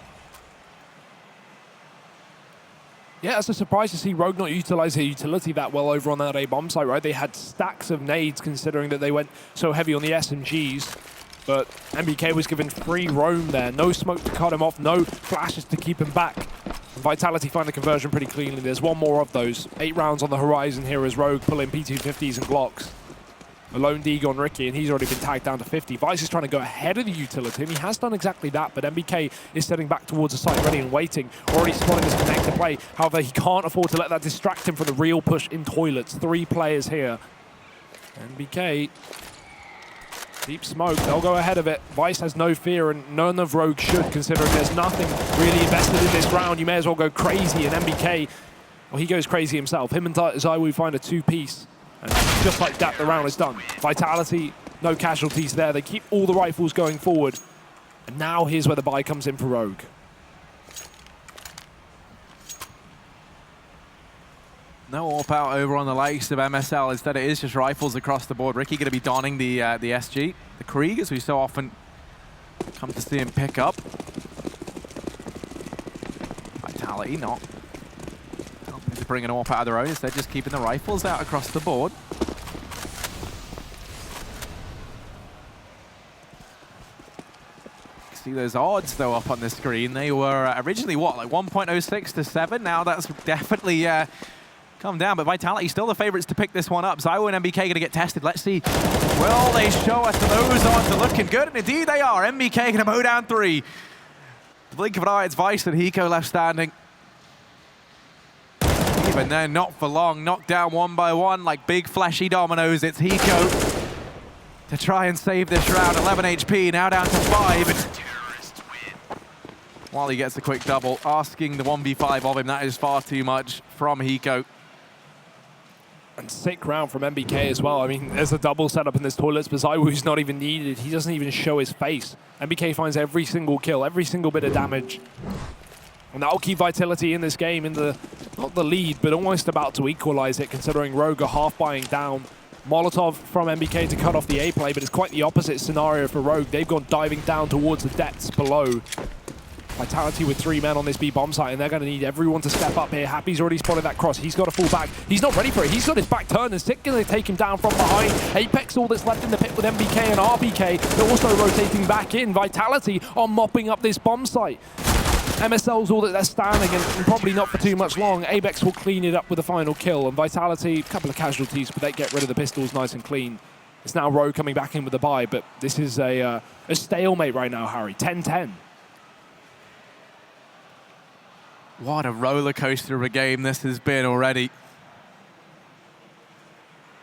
Yeah, it's a surprise to see Rogue not utilize their utility that well over on that A bomb site, right? They had stacks of nades considering that they went so heavy on the SMGs. But MBK was given free roam there. No smoke to cut him off, no flashes to keep him back. Vitality find the conversion pretty cleanly. There's one more of those. 8 rounds on the horizon here as Rogue pull in P250s and Glocks. A lone Deg on Ricky, and he's already been tagged down to 50. Vice is trying to go ahead of the utility, and he has done exactly that, but MBK is setting back towards the site, ready and waiting, already spotting this connector play. However, he can't afford to let that distract him from the real push in toilets. 3 players here. MBK, deep smoke, they'll go ahead of it. Vice has no fear, and none of Rogue should, considering there's nothing really invested in this round. You may as well go crazy, and MBK, well, he goes crazy himself. Him and ZywOo find a 2-piece. And just like that, the round is done. Vitality, no casualties there. They keep all the rifles going forward. And now here's where the buy comes in for Rogue.
No AWP out over on the likes of MSL. Instead, it is just rifles across the board. Ricky going to be donning the SG. The Krieg, as we so often come to see him pick up. Vitality not to bring an AWP out of their own. Instead, just keeping the rifles out across the board. See those odds, though, up on the screen. They were originally, what, like 1.06 to 7? Now that's definitely come down, but Vitality still the favorites to pick this one up. ZywOo and MBK going to get tested. Let's see. Will they show us those odds are looking good? And indeed they are. MBK going to mow down 3. The blink of an eye, it's Vice and Hiko left standing. Even then, not for long. Knocked down 1 by 1 like big fleshy dominoes. It's Hiko to try and save this round. 11 HP, now down to 5. And while he gets a quick double, asking the 1v5 of him, that is far too much from Hiko.
And sick round from MBK as well. I mean, there's a double setup in this toilets, but ZywOo's not even needed. He doesn't even show his face. MBK finds every single kill, every single bit of damage. And that'll keep Vitality in this game in the, not the lead, but almost about to equalize it, considering Rogue are half buying down. Molotov from MBK to cut off the A play, but it's quite the opposite scenario for Rogue. They've gone diving down towards the depths below. Vitality with 3 men on this B bomb site, and they're going to need everyone to step up here. Happy's already spotted that cross. He's got to fall back. He's not ready for it. He's got his back turned, and Sick going to take him down from behind. Apex all that's left in the pit with MBK and RBK. They're also rotating back in. Vitality are mopping up this bomb site. MSL's all that they're standing, and probably not for too much long. Apex will clean it up with a final kill, and Vitality, a couple of casualties, but they get rid of the pistols nice and clean. It's now Rogue coming back in with the buy, but this is a stalemate right now, Harry. 10-10.
What a roller coaster of a game this has been already.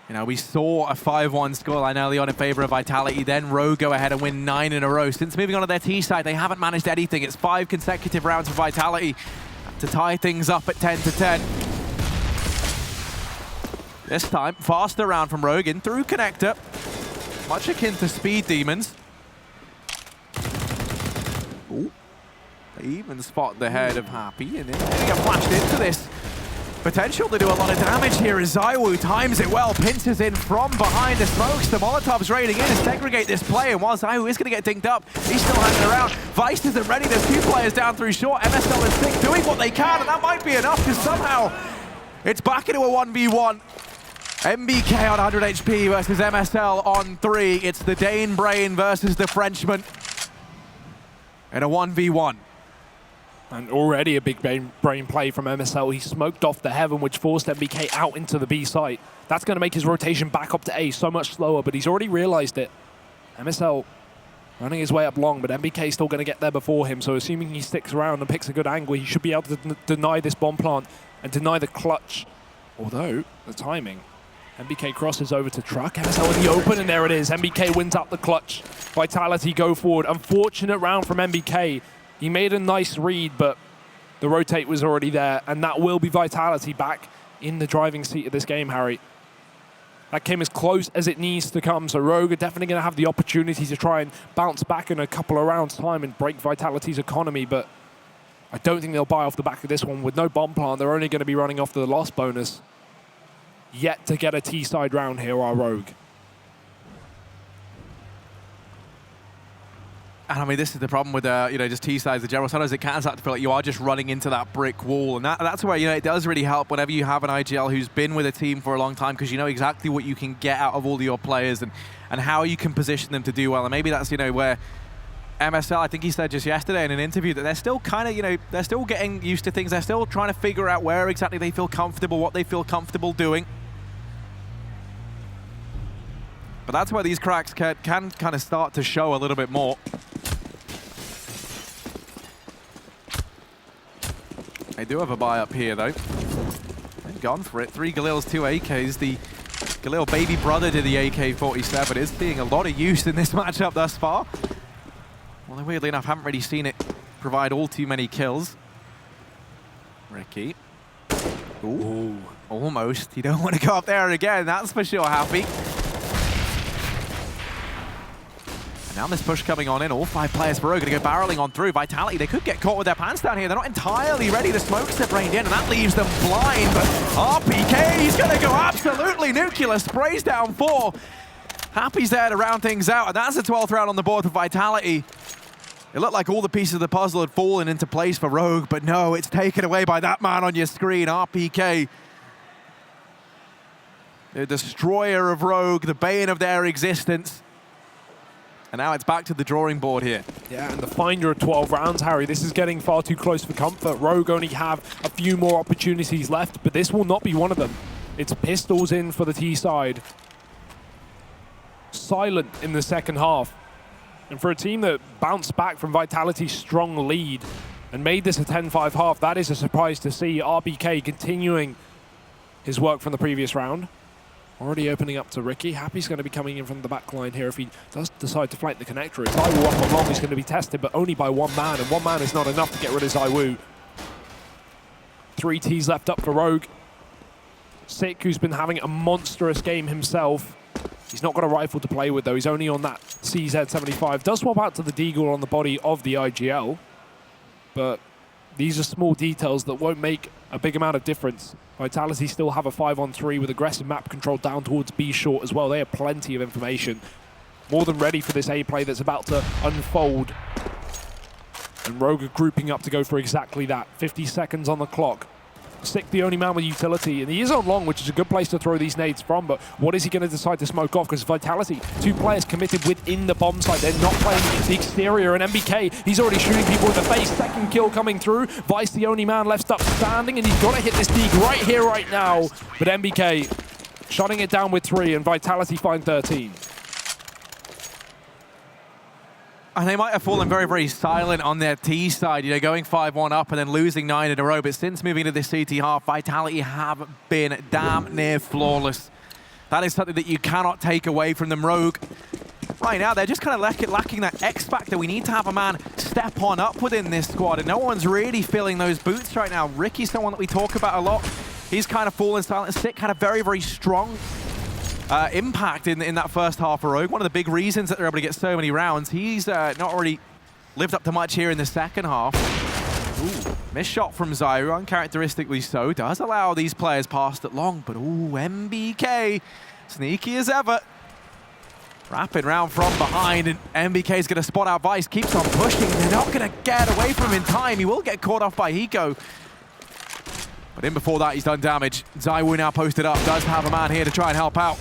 You know, we saw a 5-1 scoreline early on in favor of Vitality, then Rogue go ahead and win 9 in a row. Since moving on to their T side, they haven't managed anything. It's 5 consecutive rounds for Vitality to tie things up at 10-10. This time, faster round from Rogue in through connector. Much akin to Speed Demons. Ooh. They even spot the head of Happy, and then they get flashed into this. Potential to do a lot of damage here as ZywOo times it well, pinches in from behind the smokes. The Molotov's raiding in to segregate this play, and while ZywOo is going to get dinked up, he's still hanging around. Vice isn't ready, there's 2 players down through short. MSL and Sick doing what they can, and that might be enough, because somehow it's back into a 1v1. MBK on 100 HP versus MSL on 3. It's the Dane Brain versus the Frenchman in a 1v1.
And already a big brain play from MSL. He smoked off the Heaven, which forced MBK out into the B site. That's going to make his rotation back up to A so much slower, but he's already realized it. MSL running his way up long, but MBK is still going to get there before him, so assuming he sticks around and picks a good angle, he should be able to deny this bomb plant and deny the clutch. Although, the timing. MBK crosses over to Truck, MSL in the open, and there it is. MBK wins out the clutch. Vitality go forward. Unfortunate round from MBK. He made a nice read, but the rotate was already there, and that will be Vitality back in the driving seat of this game, Harry. That came as close as it needs to come, so Rogue are definitely going to have the opportunity to try and bounce back in a couple of rounds' time and break Vitality's economy, but I don't think they'll buy off the back of this one. With no bomb plant, they're only going to be running off the loss bonus. Yet to get a T-side round here are Rogue.
And I mean, this is the problem with just T-sides in general. Sometimes it can start to feel like you are just running into that brick wall, and that's where it does really help whenever you have an IGL who's been with a team for a long time, because you know exactly what you can get out of all of your players and how you can position them to do well. And maybe that's where MSL, I think he said just yesterday in an interview that they're still kind of they're still getting used to things. They're still trying to figure out where exactly they feel comfortable, what they feel comfortable doing. But that's where these cracks can kind of start to show a little bit more. They do have a buy up here, though. They've gone for it. 3 Galils, 2 AKs. The Galil baby brother to the AK-47 is seeing a lot of use in this matchup thus far. Well, weirdly enough, haven't really seen it provide all too many kills. Ricky. Ooh, almost. You don't want to go up there again, that's for sure, Happy. Now this push coming on in, all 5 players for Rogue going to go barreling on through. Vitality, they could get caught with their pants down here. They're not entirely ready. The smokes have rained in, and that leaves them blind. But RPK, he's going to go absolutely nuclear. Sprays down 4. Happy's there to round things out, and that's the 12th round on the board for Vitality. It looked like all the pieces of the puzzle had fallen into place for Rogue, but no, it's taken away by that man on your screen, RPK. The destroyer of Rogue, the bane of their existence. And now it's back to the drawing board here.
Yeah, and the finder of 12 rounds, Harry. This is getting far too close for comfort. Rogue only have a few more opportunities left, but this will not be one of them. It's pistols in for the T side. Silent in the second half. And for a team that bounced back from Vitality's strong lead and made this a 10-5 half, that is a surprise to see. RBK continuing his work from the previous round. Already opening up to Ricky. Happy's going to be coming in from the back line here if he does decide to flank the connector. ZywOo up along is going to be tested, but only by 1 man, and 1 man is not enough to get rid of ZywOo. 3 Ts left up for Rogue. Sick, who's been having a monstrous game himself. He's not got a rifle to play with, though. He's only on that CZ75. Does swap out to the Deagle on the body of the IGL, but these are small details that won't make a big amount of difference. Vitality still have a 5-on-3 with aggressive map control down towards B short as well. They have plenty of information. More than ready for this A play that's about to unfold. And Rogue are grouping up to go for exactly that. 50 seconds on the clock. Sick, the only man with utility, and he is on long, which is a good place to throw these nades from, but what is he going to decide to smoke off? Because Vitality, 2 players committed within the bomb site. They're not playing the exterior, and MBK, he's already shooting people in the face. Second kill coming through. Vice, the only man left up standing, and he's got to hit this dig right here, right now. But MBK shutting it down with 3, and Vitality find 13.
And they might have fallen very, very silent on their T side, going 5-1 up and then losing 9 in a row. But since moving to this CT half, Vitality have been damn near flawless. That is something that you cannot take away from them. Rogue, right now, they're just kind of lacking that X factor. We need to have a man step on up within this squad, and no one's really filling those boots right now. Ricky's someone that we talk about a lot. He's kind of fallen silent. Sick had a very, very strong impact in that first half for Rogue. One of the big reasons that they're able to get so many rounds. He's not already lived up to much here in the second half. Ooh, missed shot from Zyru, uncharacteristically so. Does allow these players past it long, but ooh, MBK, sneaky as ever. Wrapping round from behind, and MBK's going to spot out Vice, keeps on pushing, and they're not going to get away from him in time. He will get caught off by Hiko. But in before that, he's done damage. Zywu now posted up, does have a man here to try and help out.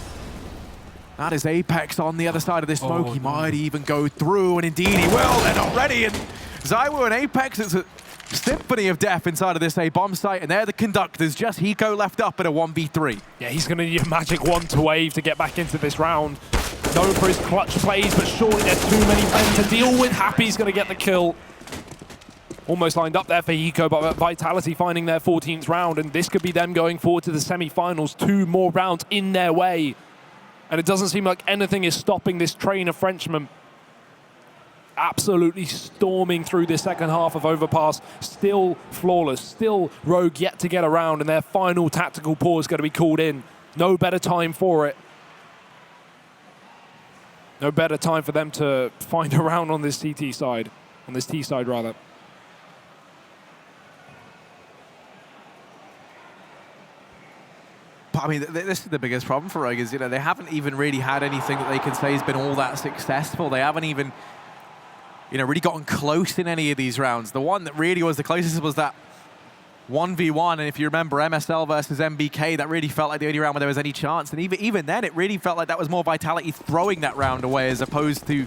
That is Apex on the other side of this smoke. He might even go through, and indeed he will. They're not ready, and Zywu and Apex, it's a symphony of death inside of this A-bomb site, and they're the conductors. Just Hiko left up at a 1v3.
Yeah, he's going to need a magic wand to wave to get back into this round. Known for his clutch plays, but surely there's too many men to deal with. Happy's going to get the kill. Almost lined up there for Hiko, but Vitality finding their 14th round, and this could be them going forward to the semi-finals. 2 more rounds in their way. And it doesn't seem like anything is stopping this train of Frenchmen. Absolutely storming through the second half of Overpass. Still flawless, still Rogue yet to get around, and their final tactical pause is going to be called in. No better time for it. No better time for them to find a round on this CT side, on this T side rather.
But I mean, this is the biggest problem for Rogue is, you know, they haven't even really had anything that they can say has been all that successful. They haven't even, you know, really gotten close in any of these rounds. The one that really was the closest was that 1v1, and if you remember MSL versus MBK, that really felt like the only round where there was any chance. And even then, it really felt like that was more Vitality throwing that round away as opposed to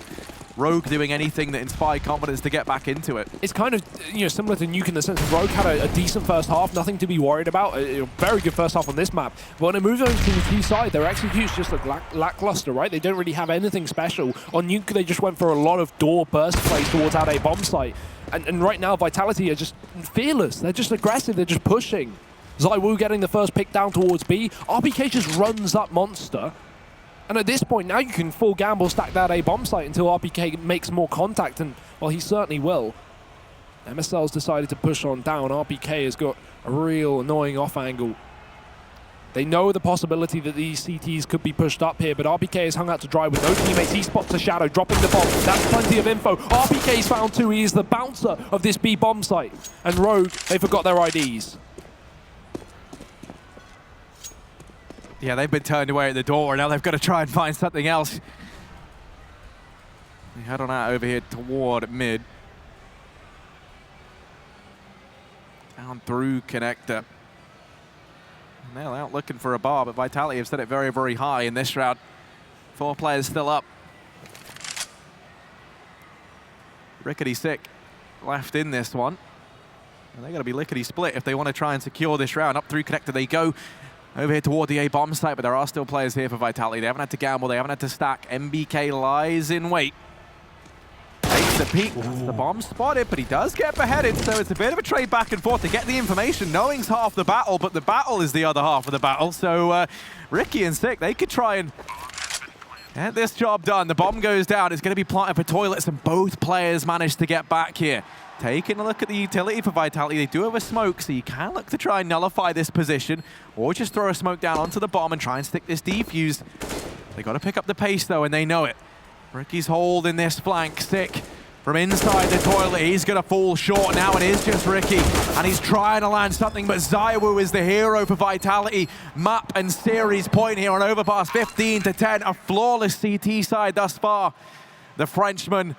Rogue doing anything that inspired confidence to get back into it.
It's kind of, you know, similar to Nuke in the sense that Rogue had a decent first half, nothing to be worried about. A very good first half on this map. But when it moves over to the T side, their execution just looked lackluster, right? They don't really have anything special. On Nuke, they just went for a lot of door burst plays towards out a bomb site. And right now, Vitality are just fearless. They're just aggressive. They're just pushing. Zywu getting the first pick down towards B. RPK just runs up Monster. And at this point, now you can full gamble stack that A bomb site until RPK makes more contact. And, well, he certainly will. MSL's decided to push on down. RPK has got a real annoying off angle. They know the possibility that these CTs could be pushed up here, but RPK is hung out to dry with no teammates. He spots a shadow, dropping the bomb. That's plenty of info. RPK's found too. He is the bouncer of this B bomb site. And Rogue, they forgot their IDs.
Yeah, they've been turned away at the door, and now they've got to try and find something else. They head on out over here toward mid. Down through connector. They're out looking for a bar, but Vitality have set it very, very high in this round. 4 players still up. Rickety sick left in this one. And they're going to be lickety split if they want to try and secure this round. Up through connector they go. Over here toward the A bomb site, but there are still players here for Vitality. They haven't had to gamble, they haven't had to stack. MBK lies in wait. Takes the peek. That's the bomb spotted, but he does get beheaded, so it's a bit of a trade back and forth to get the information. Knowing's half the battle, but the battle is the other half of the battle. So Ricky and Sick, they could try and get this job done. The bomb goes down. It's going to be planted for toilets, and both players manage to get back here. Taking a look at the utility for Vitality, they do have a smoke, so you can look to try and nullify this position, or just throw a smoke down onto the bomb and try and stick this defuse. They got to pick up the pace though, and they know it. Ricky's holding this flank. Sick from inside the toilet. He's going to fall short now. It is just Ricky, and he's trying to land something, but Zywu is the hero for Vitality. Map and series point here on Overpass, 15-10, a flawless CT side thus far. The Frenchman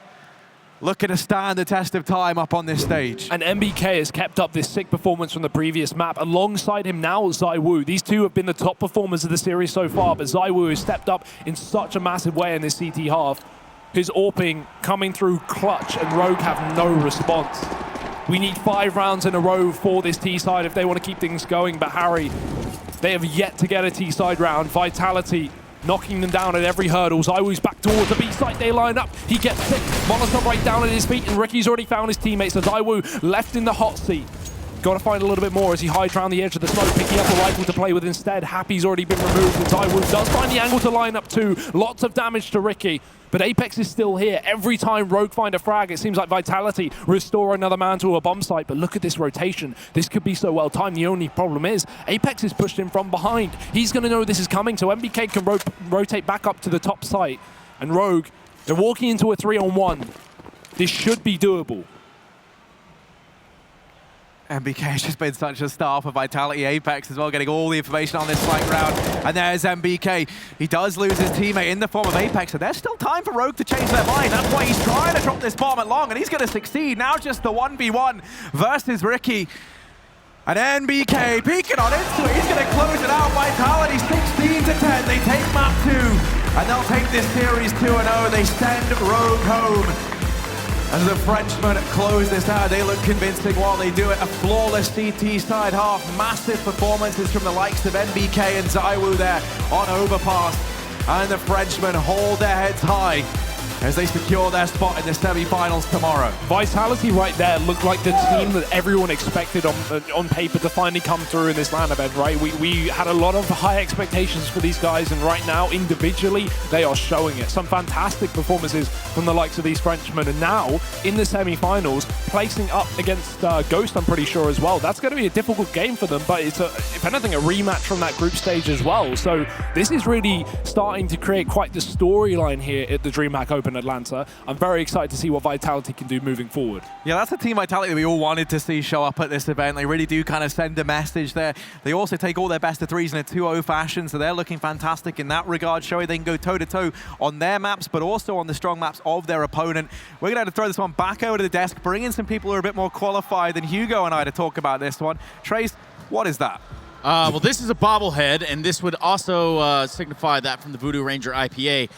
looking to stand the test of time up on this stage.
And MBK has kept up this sick performance from the previous map. Alongside him now, Zywu. These two have been the top performers of the series so far, but Zywu has stepped up in such a massive way in this CT half. His AWPing coming through clutch, and Rogue have no response. We need 5 rounds in a row for this T-side if they want to keep things going, but Harry, they have yet to get a T-side round. Vitality knocking them down at every hurdle. Zyu's back towards the B site. They line up. He gets sick. Molotov right down at his feet, and Ricky's already found his teammates. So Zywu left in the hot seat. Got to find a little bit more as he hides around the edge of the smoke, picking up a rifle to play with instead. Happy's already been removed, and Zywu does find the angle to line up too. Lots of damage to Ricky, but Apex is still here. Every time Rogue find a frag, it seems like Vitality restore another man to a bomb site, but look at this rotation. This could be so well timed. The only problem is Apex is pushed in from behind. He's going to know this is coming, so MBK can rotate back up to the top site, and Rogue, they're walking into a 3-on-1. This should be doable.
MBK has just been such a star for Vitality. Apex as well, getting all the information on this fight round. And there's MBK. He does lose his teammate in the form of Apex, so there's still time for Rogue to change their mind. That's why he's trying to drop this bomb at long, and he's going to succeed. Now just the 1v1 versus Ricky. And NBK peeking on into it. He's going to close it out. Vitality 16 to 10. They take map 2, and they'll take this series 2-0. They send Rogue home. As the Frenchmen close this out, they look convincing while they do it. A flawless CT side half. Massive performances from the likes of NBK and ZywOo there on Overpass. And the Frenchmen hold their heads high as they secure their spot in the semi-finals tomorrow.
Vitality right there looked like the team that everyone expected on paper to finally come through in this LAN event, right? We had a lot of high expectations for these guys, and right now, individually, they are showing it. Some fantastic performances from the likes of these Frenchmen, and now, in the semi-finals, placing up against Ghost, I'm pretty sure, as well. That's going to be a difficult game for them, but it's, if anything, a rematch from that group stage as well. So this is really starting to create quite the storyline here at the DreamHack Open Atlanta. I'm very excited to see what Vitality can do moving forward.
Yeah, that's the team Vitality that we all wanted to see show up at this event. They really do kind of send a message there. They also take all their best of threes in a 2-0 fashion, so they're looking fantastic in that regard, showing they can go toe-to-toe on their maps, but also on the strong maps of their opponent. We're going to have to throw this one back over to the desk, bring in some people who are a bit more qualified than Hugo and I to talk about this one. Trace, what is that?
Well, this is a bobblehead, and this would also signify that from the Voodoo Ranger IPA,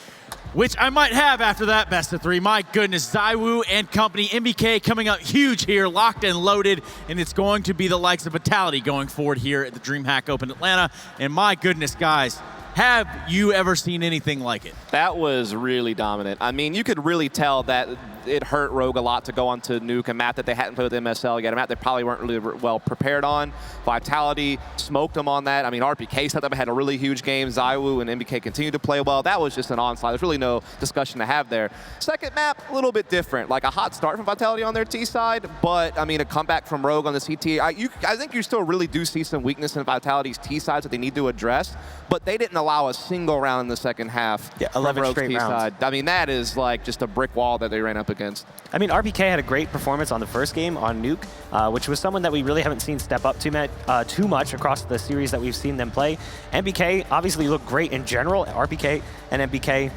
which I might have after that best of 3. My goodness, ZywOo and company, MBK coming up huge here, locked and loaded, and it's going to be the likes of Vitality going forward here at the DreamHack Open Atlanta. And my goodness, guys, have you ever seen anything like it?
That was really dominant. I mean, you could really tell that it hurt Rogue a lot to go onto Nuke, a map that they hadn't played with MSL yet, a map they probably weren't really well prepared on. Vitality smoked them on that. I mean, RPK set them, had a really huge game. ZywOo and MBK continued to play well. That was just an onslaught. There's really no discussion to have there. Second map, a little bit different. Like a hot start from Vitality on their T side, but I mean, a comeback from Rogue on the CT. I think you still really do see some weakness in Vitality's T sides that they need to address, but they didn't allow a single round in the second half.
Yeah, 11 straight rounds.
Side. I mean, that is like just a brick wall that they ran up against.
I mean, RPK had a great performance on the first game on Nuke, which was someone that we really haven't seen step up too much across the series that we've seen them play. MBK obviously looked great in general. RPK and MBK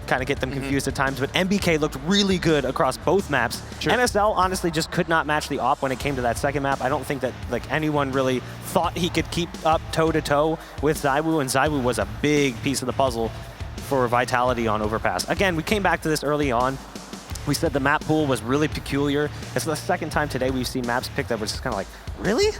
kind of get them confused at times, but MBK looked really good across both maps. Sure. MSL honestly just could not match the op when it came to that second map. I don't think that like anyone really thought he could keep up toe-to-toe with ZywOo, and ZywOo was a big piece of the puzzle for Vitality on Overpass. Again, we came back to this early on. We said the map pool was really peculiar. It's the second time today we've seen maps picked that was just kind of like, really?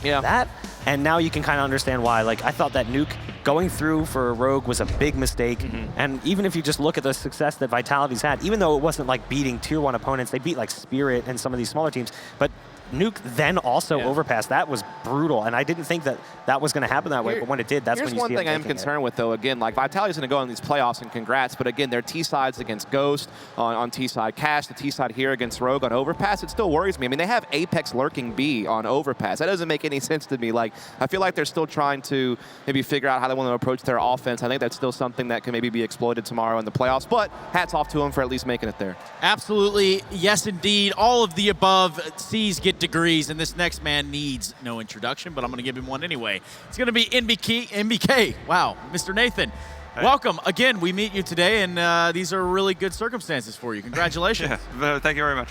Yeah.
That? And now you can kind of understand why. Like, I thought that Nuke going through for Rogue was a big mistake. And even if you just look at the success that Vitality's had, even though it wasn't like beating tier 1 opponents, they beat like Spirit and some of these smaller teams, but Nuke then also Overpass. That was brutal, and I didn't think that that was going to happen that way, but when it did, that's when you see
Here's one thing I'm concerned with, though. Again, like, Vitality's going to go in these playoffs, and congrats, but again, their T-sides against Ghost on T-side Cash, the T-side here against Rogue on Overpass, it still worries me. I mean, they have Apex lurking B on Overpass. That doesn't make any sense to me. Like, I feel like they're still trying to maybe figure out how they want to approach their offense. I think that's still something that can maybe be exploited tomorrow in the playoffs, but hats off to them for at least making it there.
Absolutely. Yes, indeed. All of the above. C's get degrees, and this next man needs no introduction, but I'm going to give him one anyway. It's going to be MBK. Wow, Mr. Nathan. Hey. Welcome. Again, we meet you today, and these are really good circumstances for you. Congratulations.
Thank you very much.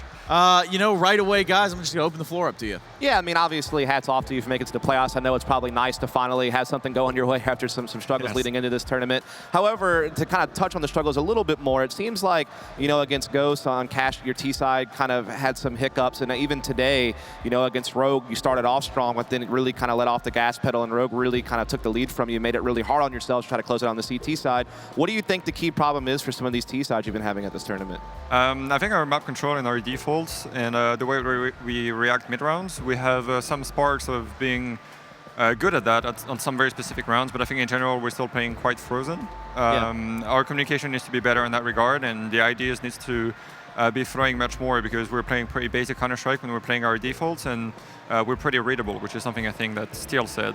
You know, right away, guys, I'm just going to open the floor up to you.
Yeah, I mean, obviously, hats off to you for making it to the playoffs. I know it's probably nice to finally have something going your way after some struggles leading into this tournament. However, to kind of touch on the struggles a little bit more, it seems like, you know, against Ghost on Cash, your T side kind of had some hiccups. And even today, you know, against Rogue, you started off strong, but then it really kind of let off the gas pedal, and Rogue really kind of took the lead from you, made it really hard on yourselves to try to close it on the CT side. What do you think the key problem is for some of these T sides you've been having at this tournament?
I think our map control and our defaults and the way we react mid-rounds, we have some sparks of being good at that on some very specific rounds, but I think in general we're still playing quite frozen. Our communication needs to be better in that regard, and the ideas needs to be throwing much more, because we're playing pretty basic Counter-Strike when we're playing our defaults, and we're pretty readable, which is something I think that Steele said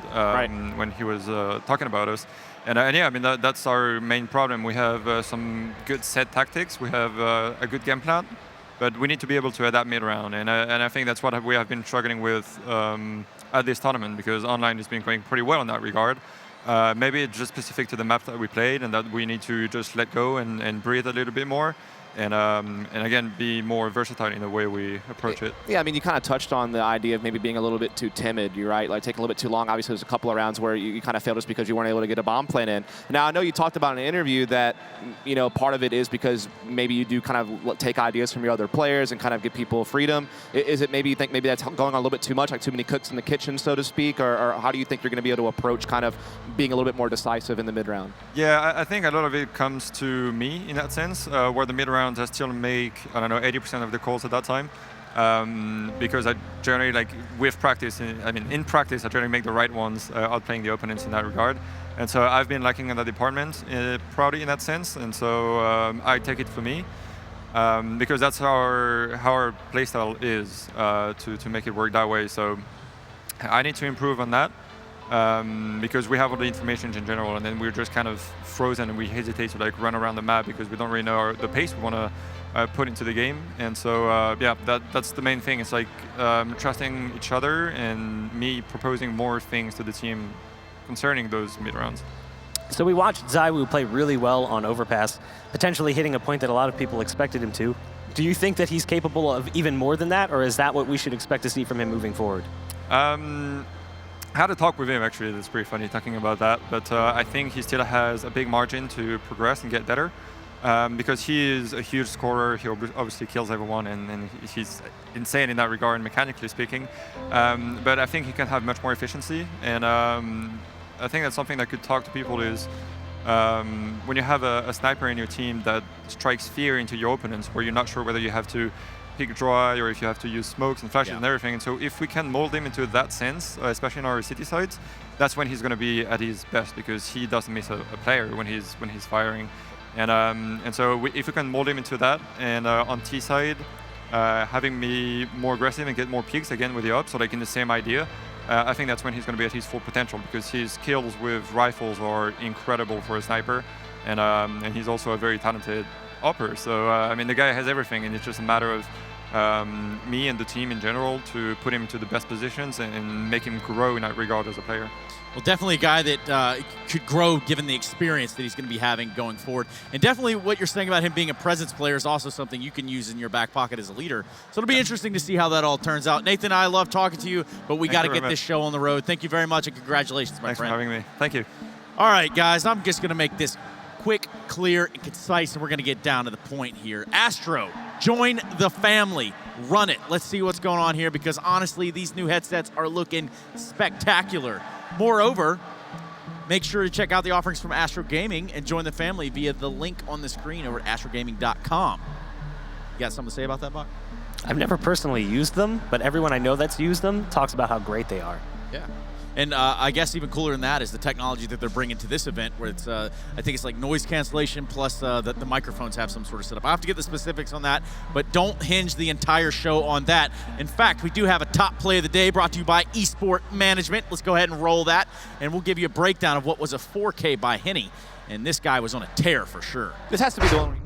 when he was talking about us. And yeah, I mean, that's our main problem. We have some good set tactics. We have a good game plan. but we need to be able to adapt mid-round, and I think that's what we have been struggling with at this tournament, because online has been going pretty well in that regard. Maybe it's just specific to the map that we played, and that we need to just let go and breathe a little bit more. And again, be more versatile in the way we approach it.
Yeah, I mean, you kind of touched on the idea of maybe being a little bit too timid, you're right? Like taking a little bit too long. Obviously, there's a couple of rounds where you kind of failed just because you weren't able to get a bomb plan in. Now, I know you talked about in an interview that, you know, part of it is because maybe you do kind of take ideas from your other players and kind of give people freedom. Is it maybe you think maybe that's going on a little bit too much, like too many cooks in the kitchen, so to speak? Or how do you think you're going to be able to approach kind of being a little bit more decisive in the mid-round?
Yeah, I think a lot of it comes to me in that sense, where the mid-rounds I still make, I don't know, 80% of the calls at that time, because I generally, like, with practice, in practice, I generally make the right ones, outplaying the opponents in that regard. And so I've been lacking in that department, probably in that sense, and so I take it for me, because that's how our playstyle is, to make it work that way. So I need to improve on that. Because we have all the information in general, and then we're just kind of frozen and we hesitate to like run around the map because we don't really know the pace we want to put into the game. And so yeah, that's the main thing. It's like trusting each other and me proposing more things to the team concerning those mid rounds.
So we watched ZywOo play really well on Overpass, potentially hitting a point that a lot of people expected him to. Do you think that he's capable of even more than that, or is that what we should expect to see from him moving forward?
I had a talk with him, actually. That's pretty funny talking about that. But I think he still has a big margin to progress and get better, because he is a huge scorer. He obviously kills everyone, and he's insane in that regard, mechanically speaking. But I think he can have much more efficiency. And I think that's something that could talk to people is when you have a sniper in your team that strikes fear into your opponents, where you're not sure whether you have to pick dry or if you have to use smokes and flashes and everything. And so if we can mold him into that sense, especially in our city sides, that's when he's going to be at his best, because he doesn't miss a player when he's firing. And so if we can mold him into that, and on T side, having me more aggressive and get more peaks again with the up, so like in the same idea, I think that's when he's going to be at his full potential, because his kills with rifles are incredible for a sniper, and he's also a very talented upper. So I mean, the guy has everything, and it's just a matter of me and the team in general to put him to the best positions and make him grow in that regard as a player.
Well, definitely a guy that could grow given the experience that he's going to be having going forward. And definitely what you're saying about him being a presence player is also something you can use in your back pocket as a leader. So it'll be interesting to see how that all turns out. Nathan, I love talking to you, but we got to get this show on the road. Thank you very much, and congratulations, my friend.
Thanks for having me. Thank you.
All right, guys, I'm just going to make this quick, clear, and concise, and we're going to get down to the point here. Astro, join the family. Run it. Let's see what's going on here, because honestly, these new headsets are looking spectacular. Moreover, make sure to check out the offerings from Astro Gaming and join the family via the link on the screen over at astrogaming.com. You got something to say about that, Bach?
I've never personally used them, but everyone I know that's used them talks about how great they are.
Yeah. And I guess even cooler than that is the technology that they're bringing to this event, where it's, I think it's like noise cancellation plus the microphones have some sort of setup. I have to get the specifics on that, but don't hinge the entire show on that. In fact, we do have a top play of the day brought to you by Esport Management. Let's go ahead and roll that, and we'll give you a breakdown of what was a 4K by Henny. And this guy was on a tear for sure.
This has to be the one.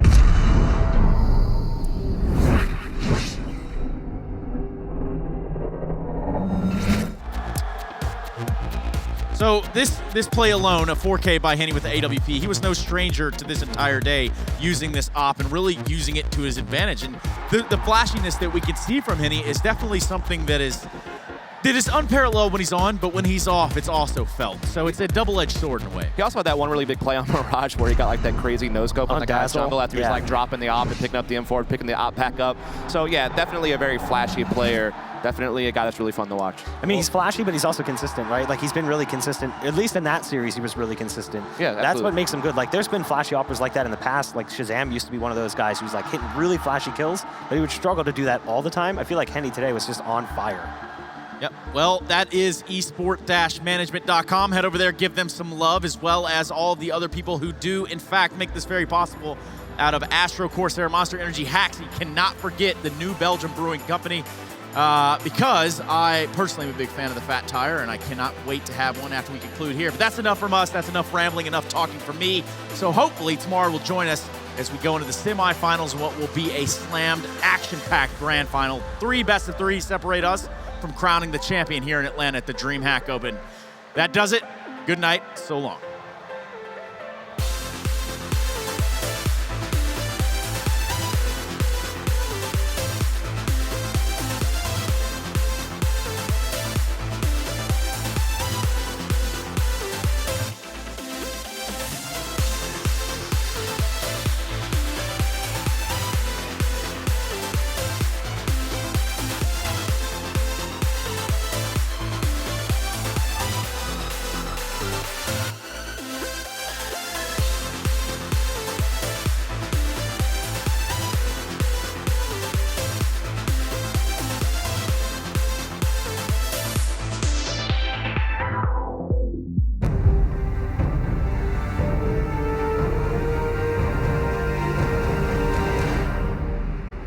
So this play alone, a 4K by Henny with the AWP, he was no stranger to this entire day using this op and really using it to his advantage. And the flashiness that we can see from Henny is definitely something that is unparalleled when he's on, but when he's off, it's also felt. So it's a double-edged sword in a way.
He also had that one really big play on Mirage where he got like that crazy no-scope on the guy's jungle after he was like dropping the op and picking up the M4, picking the op back up. So yeah, definitely a very flashy player. Definitely a guy that's really fun to watch.
I mean, he's flashy, but he's also consistent, right? Like, he's been really consistent. At least in that series, he was really consistent.
Yeah, absolutely.
That's what makes him good. Like, there's been flashy operas like that in the past. Like, Shazam used to be one of those guys who's, like, hitting really flashy kills, but he would struggle to do that all the time. I feel like Henny today was just on fire.
Yep. Well, that is esport-management.com. Head over there, give them some love, as well as all the other people who do, in fact, make this very possible out of Astro, Corsair, Monster Energy, Hacks. You cannot forget the new Belgian brewing company. Because I personally am a big fan of the Fat Tire, and I cannot wait to have one after we conclude here. But that's enough from us. That's enough rambling, enough talking from me. So hopefully tomorrow will join us as we go into the semifinals, what will be a slammed, action-packed grand final. 3 best-of-3 separate us from crowning the champion here in Atlanta at the DreamHack Open. That does it. Good night. So long.